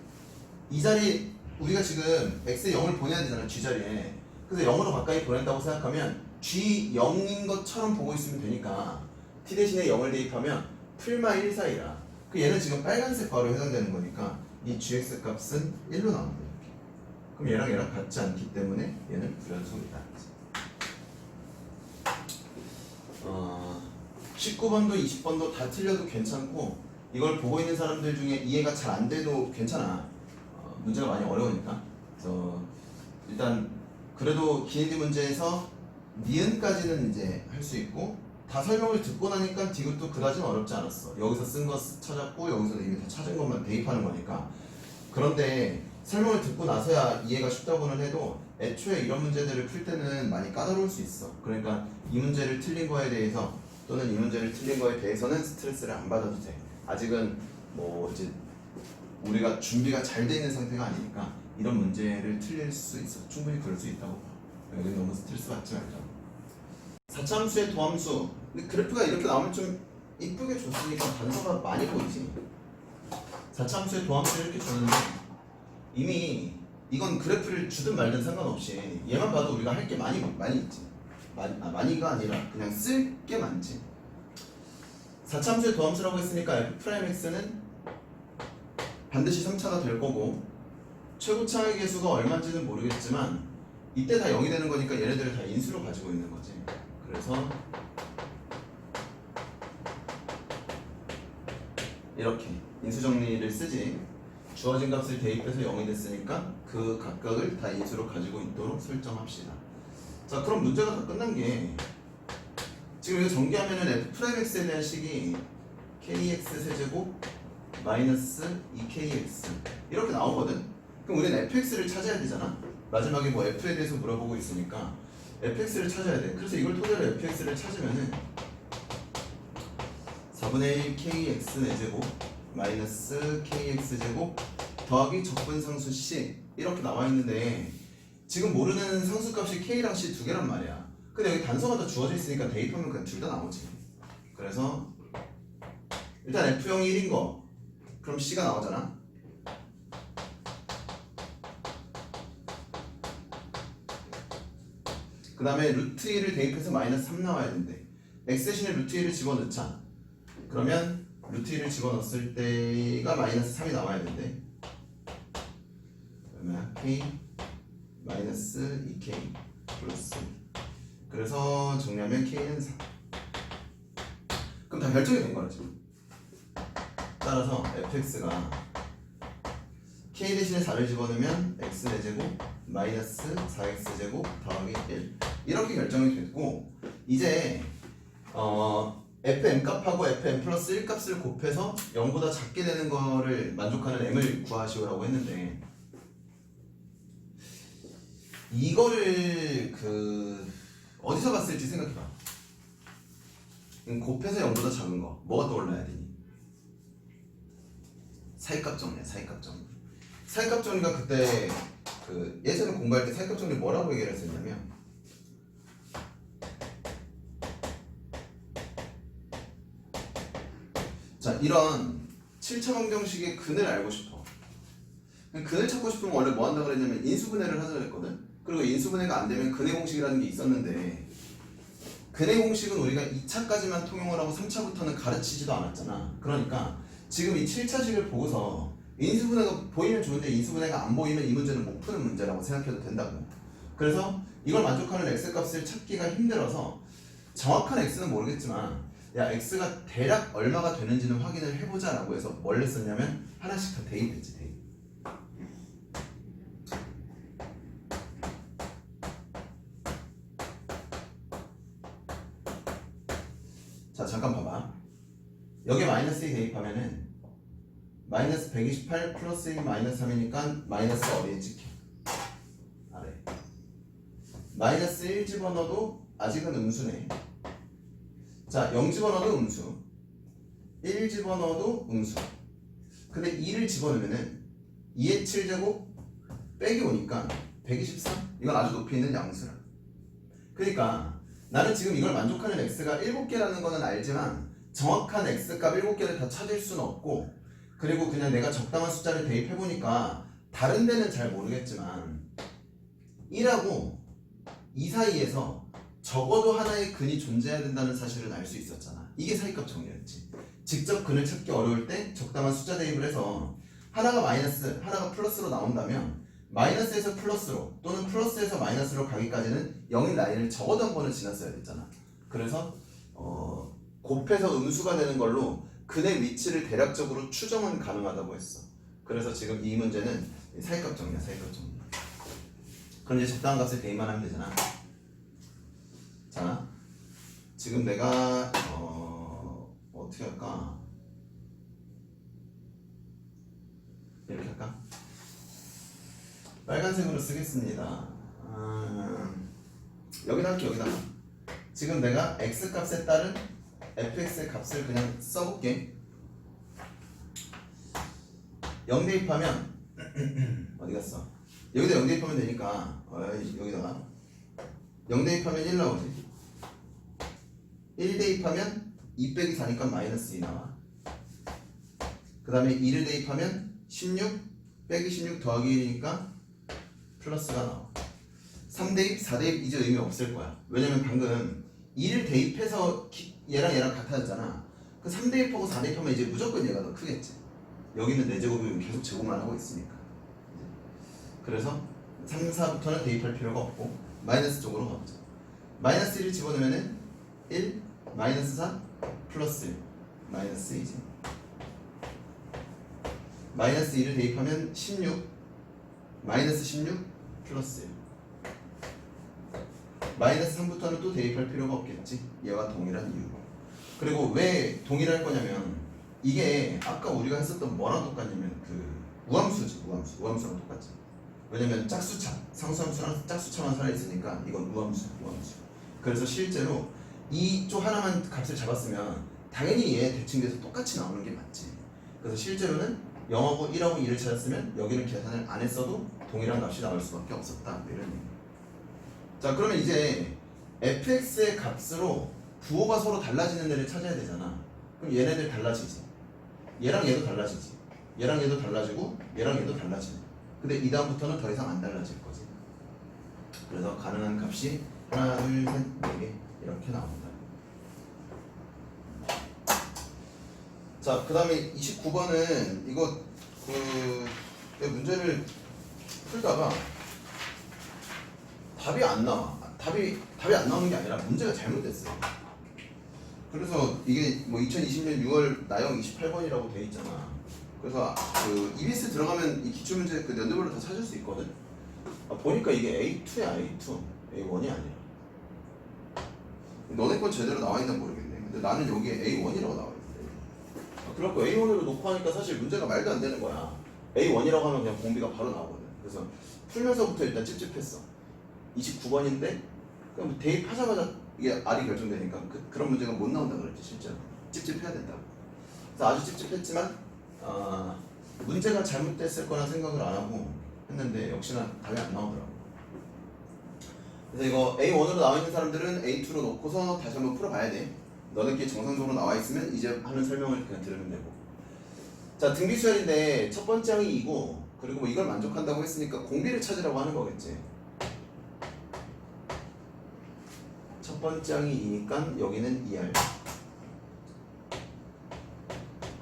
이 자리 우리가 지금 x에 0을 보내야 되잖아. g자리에. 그래서 0으로 가까이 보낸다고 생각하면 g 0인 것처럼 보고 있으면 되니까 t 대신에 0을 대입하면 풀마 1 사이라. 그 얘는 지금 빨간색 괄호에 해당되는 거니까 이 gx 값은 1로 나오는 거야. 그럼 얘랑 같지 않기 때문에 얘는 불연속이다. 19번도 20번도 다 틀려도 괜찮고, 이걸 보고 있는 사람들 중에 이해가 잘 안 돼도 괜찮아. 문제가 많이 어려우니까. 그래서 일단 그래도 기니디 문제에서 니은까지는 이제 할 수 있고, 다 설명을 듣고 나니까 디귿도 그다지는 어렵지 않았어. 여기서 쓴 거 찾았고 여기서 이미 다 찾은 것만 대입하는 거니까. 그런데 설명을 듣고 나서야 이해가 쉽다고는 해도 애초에 이런 문제들을 풀 때는 많이 까다로울 수 있어. 그러니까 이 문제를 틀린 거에 대해서 또는 이 문제를 틀린 거에 대해서는 스트레스를 안 받아도 돼. 아직은 뭐 이제 우리가 준비가 잘 돼 있는 상태가 아니니까 이런 문제를 틀릴 수 있어. 충분히 그럴 수 있다고 봐. 여기 너무 스트레스 받지 말자. 4차함수의 도함수. 근데 그래프가 이렇게 나오면 좀 이쁘게 줬으니까 단서가 많이 보이지. 4차함수의 도함수를 이렇게 줬는데 이미 이건 그래프를 주든 말든 상관없이 얘만 봐도 우리가 할 게 많이 있지. 많이가 아니라 그냥 쓸 게 많지. 4차함수의 도함수라고 했으니까 f'x는 반드시 3차가 될 거고, 최고차의 개수가 얼마인지는 모르겠지만 이때 다 0이 되는 거니까 얘네들을 다 인수로 가지고 있는 거지. 그래서 이렇게 인수정리를 쓰지. 주어진 값을 대입해서 0이 됐으니까 그 각각을 다 인수로 가지고 있도록 설정합시다. 자, 그럼 문제가 다 끝난 게 지금 이거 전개하면은 f'x에 대한 식이 kx 세제곱 마이너스 2kx 이렇게 나오거든. 그럼 우리는 fx를 찾아야 되잖아. 마지막에 뭐 f에 대해서 물어보고 있으니까 fx를 찾아야 돼. 그래서 이걸 토대로 fx를 찾으면은 4분의 1 kx 4제곱 마이너스 kx 제곱 더하기 적분상수 c 이렇게 나와 있는데 지금 모르는 상수값이 k랑 c 두 개란 말이야. 근데 여기 단서가 다 주어져 있으니까 대입하면 그냥 둘 다 나오지. 그래서 일단 f형이 1인 거 그럼 c가 나오잖아. 그 다음에 루트 1을 대입해서 마이너스 3 나와야 된대. x 대신에 루트 1을 집어넣자. 그러면 루트 1을 집어넣었을 때가 마이너스 3이 나와야 된대. 그러면 k 마이너스 2k 플러스, 그래서 정리하면 k는 4. 그럼 다 결정이 된 거라 지금. 따라서 fx가 k 대신에 4를 집어넣으면 x 4제곱 마이너스 4x 제곱 더하기 1 이렇게 결정이 됐고, 이제 fm 값하고 fm 플러스 1 값을 곱해서 0보다 작게 되는 거를 만족하는 m을 구하시오라고 했는데, 이거를 어디서 봤을지 생각해봐. 곱해서 0보다 작은 거 뭐가 떠올라야 되니? 사이값 정리야. 사이값 정리. 사이값 정리가 그때 예전에 공부할 때 사이값 정리 뭐라고 얘기를 했었냐면, 자, 이런 7차 방정식의 근을 알고 싶어. 근을 찾고 싶으면 원래 뭐 한다고 그랬냐면 인수분해를 하자 그랬거든. 그리고 인수분해가 안 되면 근의 공식이라는 게 있었는데, 근의 공식은 우리가 2차까지만 통용을 하고 3차부터는 가르치지도 않았잖아. 그러니까 지금 이 7차식을 보고서 인수분해가 보이면 좋은데 인수분해가 안 보이면 이 문제는 못 푸는 문제라고 생각해도 된다고. 그래서 이걸 만족하는 x값을 찾기가 힘들어서 정확한 x는 모르겠지만 야, x가 대략 얼마가 되는지는 확인을 해보자 라고 해서 뭘 했었냐면 하나씩 다 대입했지. 대입. 자, 잠깐 봐봐. 여기에 마이너스 2 대입하면은 마이너스 128 플러스 1 마이너스 3이니까 마이너스 어디에 찍혀? 아래. 마이너스 1 집어넣어도 아직은 음수네. 자, 0 집어넣어도 음수, 1 집어넣어도 음수. 근데 2를 집어넣으면은 2의 7제곱 빼기 오니까 123? 이건 아주 높이 있는 양수라. 그러니까 나는 지금 이걸 만족하는 x가 7개라는 거는 알지만 정확한 x값 7개를 다 찾을 수는 없고, 그리고 그냥 내가 적당한 숫자를 대입해보니까 다른 데는 잘 모르겠지만 1하고 2 사이에서 적어도 하나의 근이 존재해야 된다는 사실은 알 수 있었잖아. 이게 사이값 정리였지. 직접 근을 찾기 어려울 때 적당한 숫자 대입을 해서 하나가 마이너스, 하나가 플러스로 나온다면 마이너스에서 플러스로 또는 플러스에서 마이너스로 가기까지는 0인 라인을 적어도 한 번은 지났어야 됐잖아. 그래서 곱해서 음수가 되는 걸로 근의 위치를 대략적으로 추정은 가능하다고 했어. 그래서 지금 이 문제는 사이값 정리야. 사이값 정리. 그럼 이제 적당한 값을 대입만 하면 되잖아. 자, 지금 내가 어떻게 할까? 이렇게 할까? 빨간색으로 쓰겠습니다. 여기다 할게. 여기다. 지금 내가 x값에 따른 fx의 값을 그냥 써볼게. 0 대입하면 어디 갔어? 여기다 0 대입하면 되니까 여기다가 0 대입하면 1 나오지. 1 대입하면 2 빼기 4니까 마이너스 2 나와. 그 다음에 2를 대입하면 16 빼기 16 더하기 1이니까 플러스가 나와. 3 대입, 4 대입 이제 의미 없을 거야. 왜냐면 방금 2를 대입해서 얘랑 얘랑 같아졌잖아. 그 3 대입하고 4 대입하면 이제 무조건 얘가 더 크겠지. 여기는 4제곱이면 계속 제곱만 하고 있으니까. 그래서 3, 4부터는 대입할 필요가 없고 마이너스 쪽으로 가보자. 마이너스 1을 집어넣으면은 1, 마이너스 4, 플러스 1, 마이너스 2지. 마이너스 2를 대입하면 16 마이너스 16 플러스 1 마이너스 3부터는 또 대입할 필요가 없겠지. 얘와 동일한 이유로. 그리고 왜 동일할 거냐면 이게 아까 우리가 했었던 뭐랑 똑같냐면 그 우함수지. 우함수랑 똑같지. 왜냐면 짝수차 상수함수랑 짝수차만 살아있으니까 이건 우함수. 그래서 실제로 이쪽 하나만 값을 잡았으면 당연히 얘 대칭돼서 똑같이 나오는 게 맞지. 그래서 실제로는 0하고 1하고 2를 찾았으면 여기는 계산을 안 했어도 동일한 값이 나올 수밖에 없었다. 이런 얘기. 자, 그러면 이제 fx의 값으로 부호가 서로 달라지는 애를 찾아야 되잖아. 그럼 얘네들 달라지지. 얘랑 얘도 달라지지. 얘랑 얘도 달라지고 얘랑 얘도 달라지네. 근데 이 다음부터는 더 이상 안 달라질 거지. 그래서 가능한 값이 하나, 둘, 셋, 네 개 이렇게 나옵니다. 자, 그 다음에 29번은 이거 문제를 풀다가 답이 안 나와. 답이 안 나오는 게 아니라 문제가 잘못됐어요. 그래서 이게 뭐 2020년 6월 나영 28번이라고 돼 있잖아. 그래서 그 EBS 들어가면 이 기출문제 그 연도별로 다 찾을 수 있거든. 보니까 이게 A2야. A1이 아니라. 너네 건 제대로 나와 있나 모르겠네. 근데 나는 여기에 A1이라고 나와 있는데. 그래갖고 A1으로 놓고 하니까 사실 문제가 말도 안 되는 거야. A1이라고 하면 그냥 공비가 바로 나오거든. 그래서 풀면서부터 일단 찝찝했어. 29번인데 그럼 대입하자마자 이게 R이 결정되니까 그런 문제가 못 나온다 그랬지. 실제로 찝찝해야 된다고. 그래서 아주 찝찝했지만 문제가 잘못됐을 거라 생각을 안 하고 했는데 역시나 답이 안 나오더라고. 그래서 이거 A1으로 나와 있는 사람들은 A2로 놓고서 다시 한번 풀어봐야 돼. 너네끼리 정상적으로 나와 있으면 이제 하는 설명을 그냥 들으면 되고. 자, 등비수열인데 첫 번째 항이 2고 그리고 뭐 이걸 만족한다고 했으니까 공비를 찾으라고 하는 거겠지. 첫 번째 항이 2니까 여기는 2R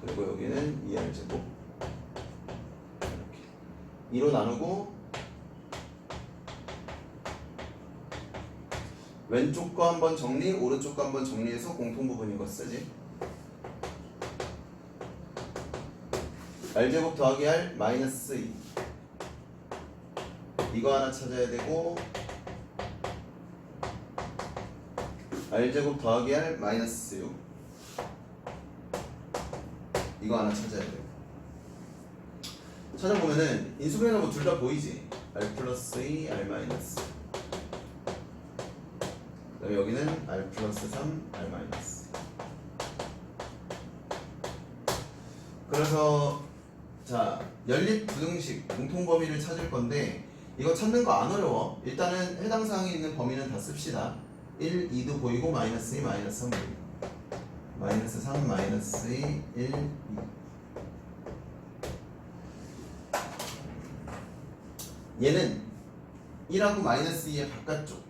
그리고 여기는 2R 제곱 이렇게 2로 나누고 왼쪽 거 한번 정리, 오른쪽 거 한번 정리해서 공통 부분인 거 쓰지. R제곱 더하기 R 마이너스 2 이거 하나 찾아야 되고 R제곱 더하기 R 마이너스 6 이거 하나 찾아야 돼요. 찾아보면은 인수분해는 뭐 둘 다 보이지. R 플러스 2 R 마이너스 그 다음에 여기는 R 플러스 3 R 마이너스. 그래서 자, 연립 부등식 공통범위를 찾을 건데 이거 찾는 거 안 어려워. 일단은 해당 사항에 있는 범위는 다 씁시다. 1, 2도 보이고 마이너스 2, 마이너스 3 보이고 마이너스 3, 마이너스 2, 1, 2 얘는 1하고 마이너스 2의 바깥쪽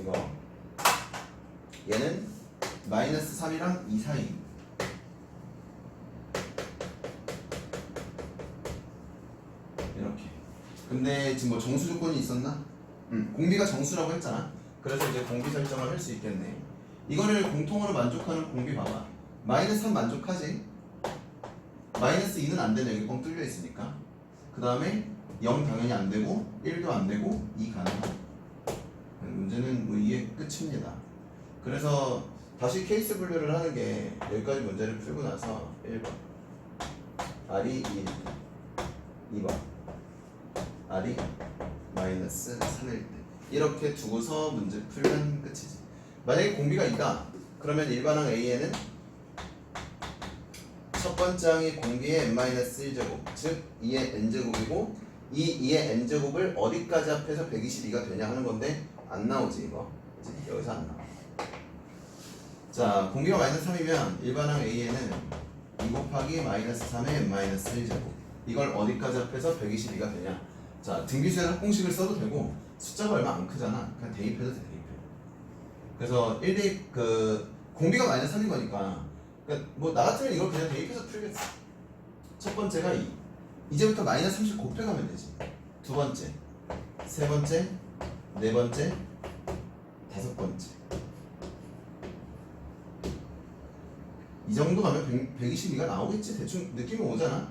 이거 얘는 마이너스 3이랑 2 사이 이렇게. 근데 지금 뭐 정수 조건이 있었나? 공비가 정수라고 했잖아. 그래서 이제 공비 설정을 할 수 있겠네. 이거를 공통으로 만족하는 공비 봐봐. 마이너스 3 만족하지? 마이너스 2는 안 되네. 여기 뻥 뚫려 있으니까. 그 다음에 0 당연히 안 되고 1도 안 되고 2 가능하고. 문제는 뭐 이게 끝입니다. 그래서 다시 케이스 분류를 하는 게 여기까지 문제를 풀고 나서 1번 R이 2일 때 2번 R이 마이너스 3일 때 이렇게 두고서 문제 풀면 끝이지. 만약에 공비가 있다 그러면 일반항 A에는 첫 번째 항이 공비의 n-1제곱 즉 2의 n제곱이고 이 2의 n제곱을 어디까지 합해서 122가 되냐 하는 건데 안 나오지 이거. 그치? 여기서 안 나와. 자, 공비가 마이너스 3이면 일반항 A에는 2 곱하기 마이너스 3의 n-1제곱 이걸 어디까지 합해서 122가 되냐. 자, 등비수열 합공식을 써도 되고 숫자가 얼마 안 크잖아. 그냥 대입해도 돼. 대입해. 그래서 1대입 공비가 마이너스 3인 거니까 그러니까 뭐 나 같으면 이걸 그냥 대입해서 풀겠어. 첫 번째가 2 이제부터 마이너스 30 곱해가면 되지. 두 번째 세 번째 네 번째 다섯 번째 이 정도 가면 122가 나오겠지. 대충 느낌이 오잖아.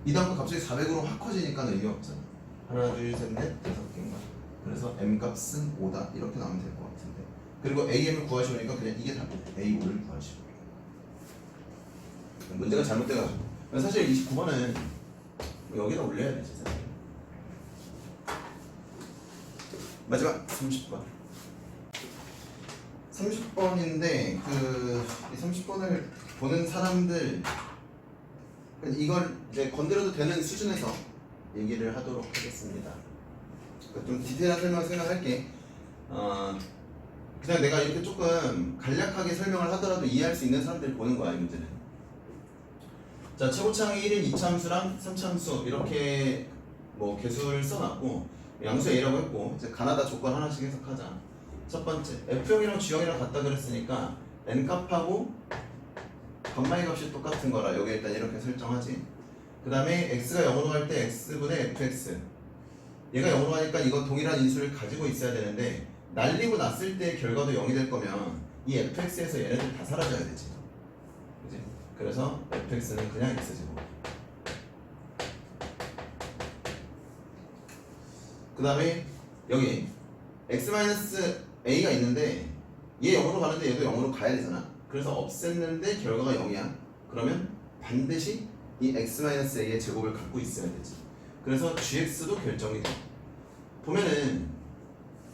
이 다음부터 갑자기 400으로 확 커지니까 의미 없잖아. 하나 둘셋넷 5개인가. 그래서 m 값은 5다 이렇게 나오면 될 것 같은데. 그리고 am을 구하시니까 그냥 이게 답이네. a5를 구하시고. 문제가 잘못돼가지고. 사실 29번은 여기다 올려야 되지 사실. 마지막 30번. 30번인데 이 30번을 보는 사람들 이걸 이제 건드려도 되는 수준에서 얘기를 하도록 하겠습니다. 좀 디테일한 설명을 생각할게. 그냥 내가 이렇게 조금 간략하게 설명을 하더라도 이해할 수 있는 사람들이 보는 거야 이 문제는. 자, 최고차항이 1인 2차함수랑 3차함수 이렇게 뭐 개수를 써놨고 양수 A라고 했고 이제 가나다 조건 하나씩 해석하자. 첫 번째, F형이랑 G형이랑 같다 그랬으니까 N값하고 건마이 값이 똑같은 거라 여기 일단 이렇게 설정하지. 그 다음에 X가 0으로 갈 때 X분의 FX 얘가 0으로 가니까 이거 동일한 인수를 가지고 있어야 되는데 날리고 났을 때 결과도 0이 될 거면 이 FX에서 얘네들 다 사라져야 되지. 그치? 그래서 FX는 그냥 X제곱. 그 다음에 여기 X-A가 있는데 얘 0으로 가는데 얘도 0으로 가야 되잖아. 그래서 없앴는데 결과가 0이야. 그러면 반드시 이 X-A의 제곱을 갖고 있어야 되지. 그래서 GX도 결정이 돼. 보면은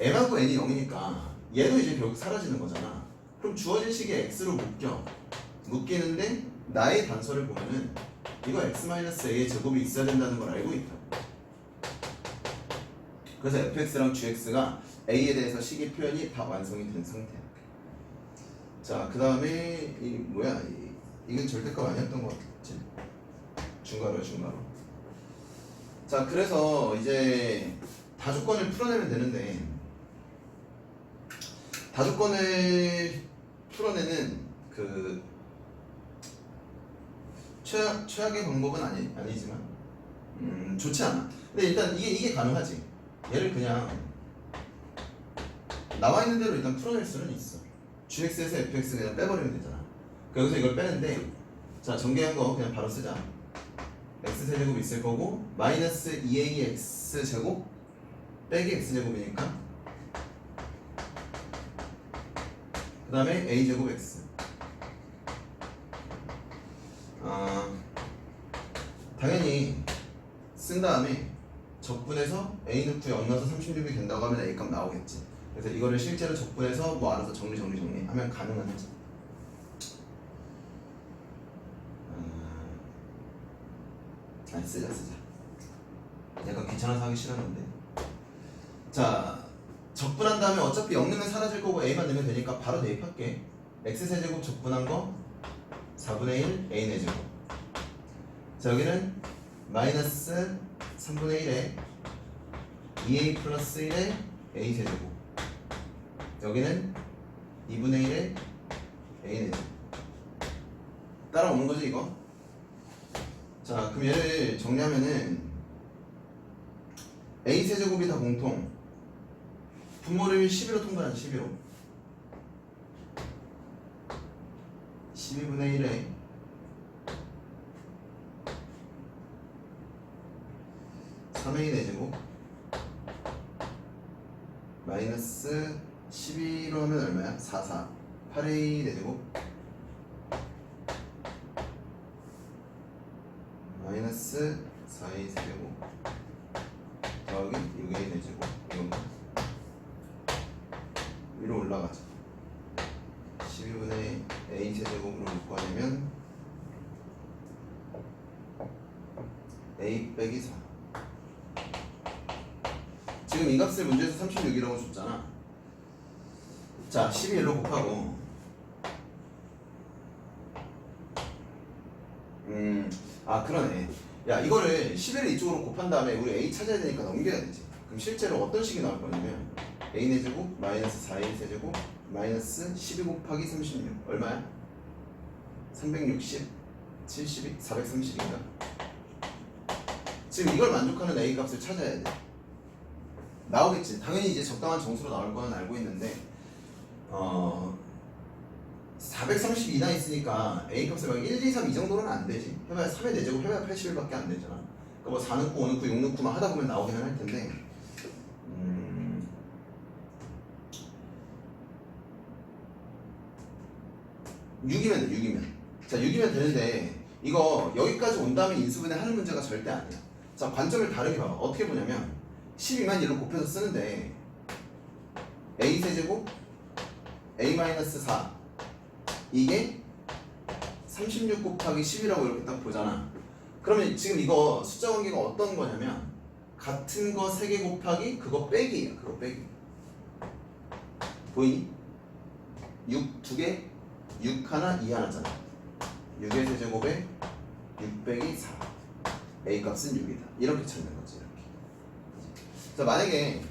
M하고 N이 0이니까 얘도 이제 결국 사라지는 거잖아. 그럼 주어진 식이 X로 묶이는데 나의 단서를 보면은 이거 X-A의 제곱이 있어야 된다는 걸 알고 있다. 그래서 fx랑 gx가 a에 대해서 식의 표현이 다 완성이 된 상태야. 자, 그 다음에 이 뭐야? 이건 절대값 아니었던 것 같지? 중괄호야, 중괄호. 자, 그래서 이제 다조건을 풀어내면 되는데 다조건을 풀어내는 그 최악의 방법은 아니지만 좋지 않아. 근데 일단 이게 가능하지. 얘를 그냥 나와 있는 대로 일단 풀어낼 수는 있어. gx에서 fx 그냥 빼버리면 되잖아. 여기서 이걸 빼는데 자, 전개한 거 그냥 바로 쓰자. x세제곱 있을 거고 마이너스 2ax제곱 빼기 x제곱이니까 그 다음에 a제곱 x. 당연히 쓴 다음에 적분해서 a 넣고 0 넣어서 36이 된다고 하면 a 값 나오겠지. 그래서 이거를 실제로 적분해서 뭐 알아서 정리 하면 가능한 거지. 아니 쓰자. 약간 귀찮아서 하기 싫었는데. 자, 적분한 다음에 어차피 0 넣으면 사라질 거고 a만 넣으면 되니까 바로 대입할게. x세제곱 적분한 거 4분의 1 a의 제곱. 자, 여기는 마이너스 3분의 1에 2a 플러스 1에 a 세제곱. 여기는 2분의 1에 a 세제곱. 따라오는 거지 이거? 자, 그럼 얘를 정리하면은 a 세제곱이 다 공통. 분모를 12로 통과한 12로 12분의 1에 (3a) 내제곱 마이너스 12로 하면 얼마야? 8a 내제곱 마이너스 4a 세제곱 더하기 6a 내제곱. 이건 위로 올라가자. 12분의 a 세제곱으로 묶어내면 a 빼기 4. 지금 이 값을 문제에서 36이라고 줬잖아. 자, 12일로 곱하고 그러네. 야, 이거를 11을 이쪽으로 곱한 다음에 우리 a 찾아야 되니까 넘겨야 되지. 그럼 실제로 어떤 식이 나올 거냐면 a 내제곱 마이너스 4a 세제곱 마이너스 12 곱하기 36 얼마야? 360 72 430인가? 지금 이걸 만족하는 a 값을 찾아야 돼. 나오겠지. 당연히 이제 적당한 정수로 나올 거는 알고 있는데 4 432나 있으니까 A 값을 막 1, 2, 3 이 정도는 안 되지. 해봐야 3의 4제곱 해봐야 81밖에 안 되잖아. 그러니까 뭐 4 넣고 5 넣고 6 넣고 막 하다 보면 나오기는 할 텐데 6이면 돼. 6이면. 자, 6이면 되는데 이거 여기까지 온 다음에 인수분해 하는 문제가 절대 아니야. 자, 관점을 다르게 봐봐. 어떻게 보냐면 12만 1로 곱해서 쓰는데 A 세제곱 A-4 이게 36 곱하기 10이라고 이렇게 딱 보잖아. 그러면 지금 이거 숫자 관계가 어떤 거냐면 같은 거 3개 곱하기 그거 빼기야. 그거 빼기. 보이니? 6 2개 6 하나 2 하나잖아. 6의 세제곱에 6 빼기 4 A 값은 6이다. 이렇게 찾는 거지. 이렇게. 자, 만약에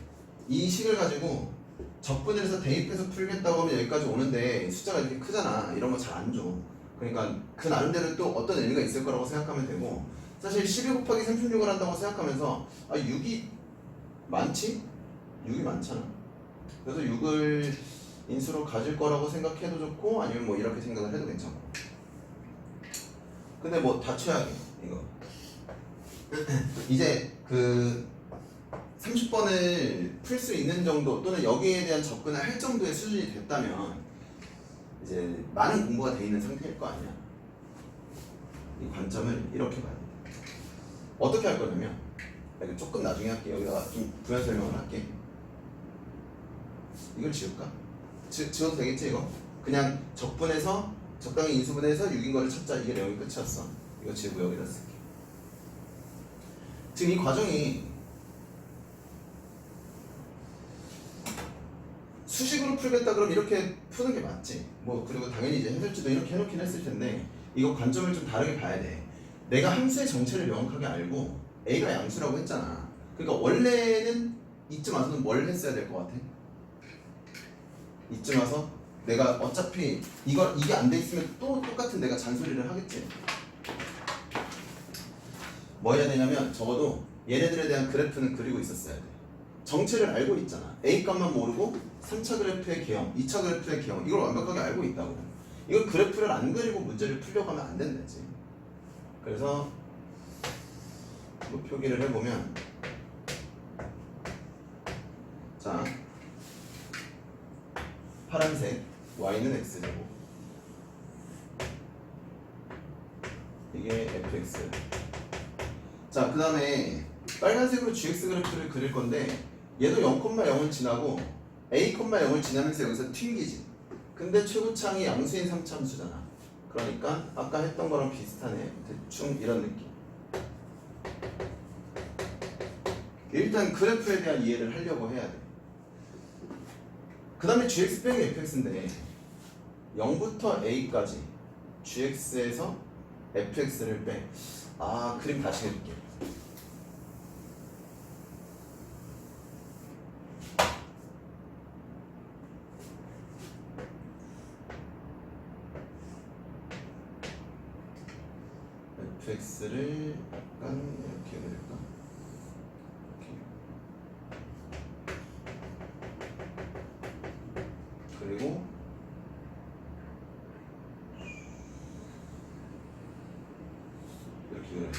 이 식을 가지고 적분을 해서 대입해서 풀겠다고 하면 여기까지 오는데 숫자가 이렇게 크잖아. 이런 거 잘 안 줘. 그러니까 그 나름대로 또 어떤 의미가 있을 거라고 생각하면 되고, 사실 12 곱하기 36을 한다고 생각하면서 6이 많지? 6이 많잖아. 그래서 6을 인수로 가질 거라고 생각해도 좋고 아니면 뭐 이렇게 생각을 해도 괜찮고. 근데 뭐 다 최악이야 이거. 이제 그 30번을 풀 수 있는 정도 또는 여기에 대한 접근을 할 정도의 수준이 됐다면 이제 많은 공부가 돼 있는 상태일 거 아니야. 이 관점을 이렇게 봐야 돼. 어떻게 할 거냐면 이거 조금 나중에 할게. 여기다가 좀 부연 설명을 할게. 이걸 지울까? 지워도 되겠지 이거? 그냥 적분해서 적당히 인수분해서 6인 거를 찾자. 이게 내용이 끝이었어. 이거 지우고 여기다 쓸게. 지금 이 과정이 수식으로 풀겠다 그럼 이렇게 푸는 게 맞지. 뭐 그리고 당연히 이제 해설지도 이렇게 해놓긴 했을 텐데 이거 관점을 좀 다르게 봐야 돼. 내가 함수의 정체를 명확하게 알고 A가 양수라고 했잖아. 그러니까 원래는 이쯤 와서는 뭘 했어야 될 것 같아? 이쯤 와서 내가 어차피 이게 안 돼 있으면 또 똑같은 내가 잔소리를 하겠지. 뭐 해야 되냐면 적어도 얘네들에 대한 그래프는 그리고 있었어야 돼. 정체를 알고 있잖아. A 값만 모르고 3차 그래프의 개형, 2차 그래프의 개형 이걸 완벽하게 알고 있다고. 이걸 그래프를 안 그리고 문제를 풀려고 하면 안 된다지. 그래서 뭐 표기를 해보면 자 파란색 y는 x제곱 이게 fx. 자, 그 다음에 빨간색으로 gx 그래프를 그릴 건데 얘도 0,0을 지나고 a,0을 지나면서 여기서 튕기지. 근데 최고창이 양수인 3참수잖아. 그러니까 아까 했던 거랑 비슷하네. 대충 이런 느낌. 일단 그래프에 대한 이해를 하려고 해야 돼. 그 다음에 gx 빼기 fx인데 0부터 a까지 gx에서 fx를 빼. 그림 다시 해볼게. fx를 약간 이렇게 해볼까? 그리고 이렇게 그려.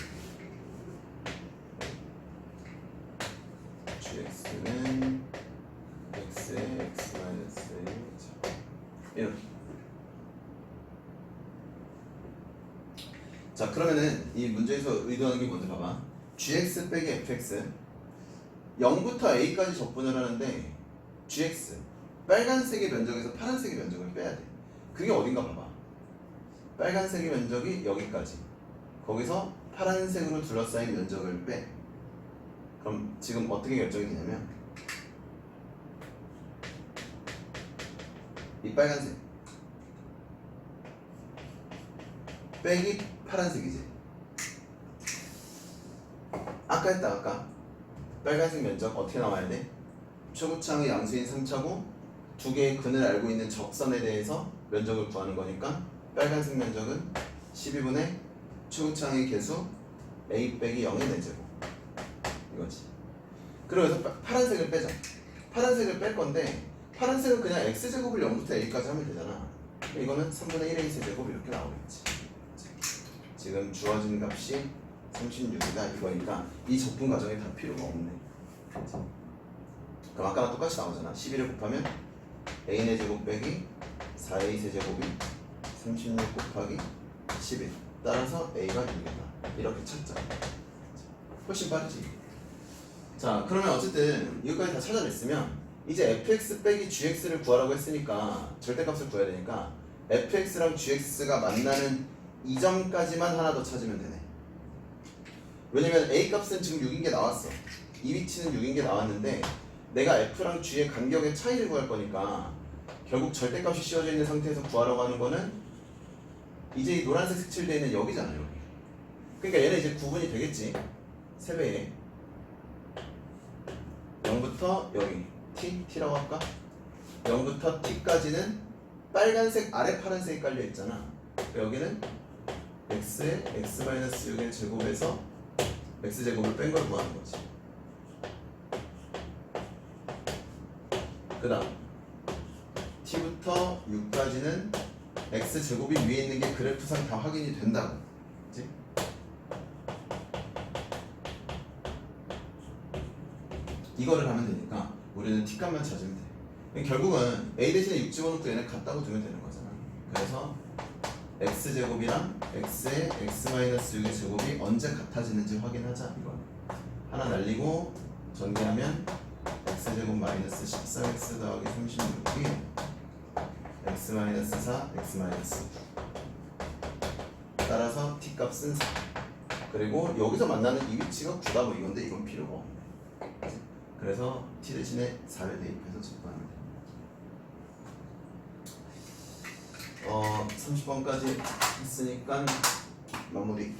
gx는 x에 x-a 이렇게. 자, 그러면은 이 문제에서 의도하는 게 뭔지 봐봐. gx 빼기 fx 0부터 a까지 적분을 하는데 gx 빨간색의 면적에서 파란색의 면적을 빼야 돼. 그게 어딘가 봐봐. 빨간색의 면적이 여기까지. 거기서 파란색으로 둘러싸인 면적을 빼. 그럼 지금 어떻게 결정이 되냐면 이 빨간색 빼기 파란색이지. 아까 했다. 아까 빨간색 면적 어떻게 나와야 돼? 최고창의 양수인 3차고 두 개의 근을 알고 있는 적선에 대해서 면적을 구하는 거니까 빨간색 면적은 12분의 최고창의 개수 a 빼기 0의 4제곱 이거지. 그래서 파란색을 빼자. 파란색을 뺄 건데 파란색은 그냥 x제곱을 0부터 a까지 하면 되잖아. 이거는 3분의 1a 세제곱 이렇게 나오겠지. 지금 주어진 값이 36이다 이거니까 이 적분 과정이 다 필요가 없네. 그럼 아까랑 똑같이 나오잖아. 11을 곱하면 a의 제곱 빼기 4a 세제곱이 36 곱하기 11. 따라서 a가 6이다. 이렇게 찾자. 훨씬 빠르지. 자, 그러면 어쨌든 이것까지 다 찾아냈으면 이제 fx 빼기 gx를 구하라고 했으니까 절대값을 구해야 되니까 fx랑 gx가 만나는 이 점까지만 하나 더 찾으면 되네. 왜냐면 a 값은 지금 6인 게 나왔어. 이 위치는 6인 게 나왔는데 내가 f랑 g의 간격의 차이를 구할 거니까 결국 절대값이 씌워져 있는 상태에서 구하라고 하는 거는 이제 이 노란색 색칠되어 있는 여기잖아요. 여기. 그러니까 얘는 이제 구분이 되겠지. 세배에 0부터 여기 t라고 할까? 0부터 t까지는 빨간색 아래 파란색이 깔려 있잖아. 여기는 x에 x-6의 제곱에서 x제곱을 뺀 걸 구하는 거지. 그 다음 t부터 6까지는 x제곱이 위에 있는 게 그래프상 다 확인이 된다고. 그치? 이거를 하면 되니까 우리는 t값만 찾으면 돼. 결국은 a 대신에 6 집어넣고 얘네 같다고 두면 되는 거잖아. 그래서 x제곱이랑 x의 x-6의 제곱이 언제 같아지는지 확인하자. 이거 하나 날리고 전개하면 x제곱 마이너스 13x 더하기 36이 x-4 x-9 따라서 t값은 4. 그리고 여기서 만나는 이 위치가 9다 뭐 이건데 이건 필요가 없네. 그래서 t 대신에 4를 대입해서 적분하면 돼. 30번까지 했으니까 마무리.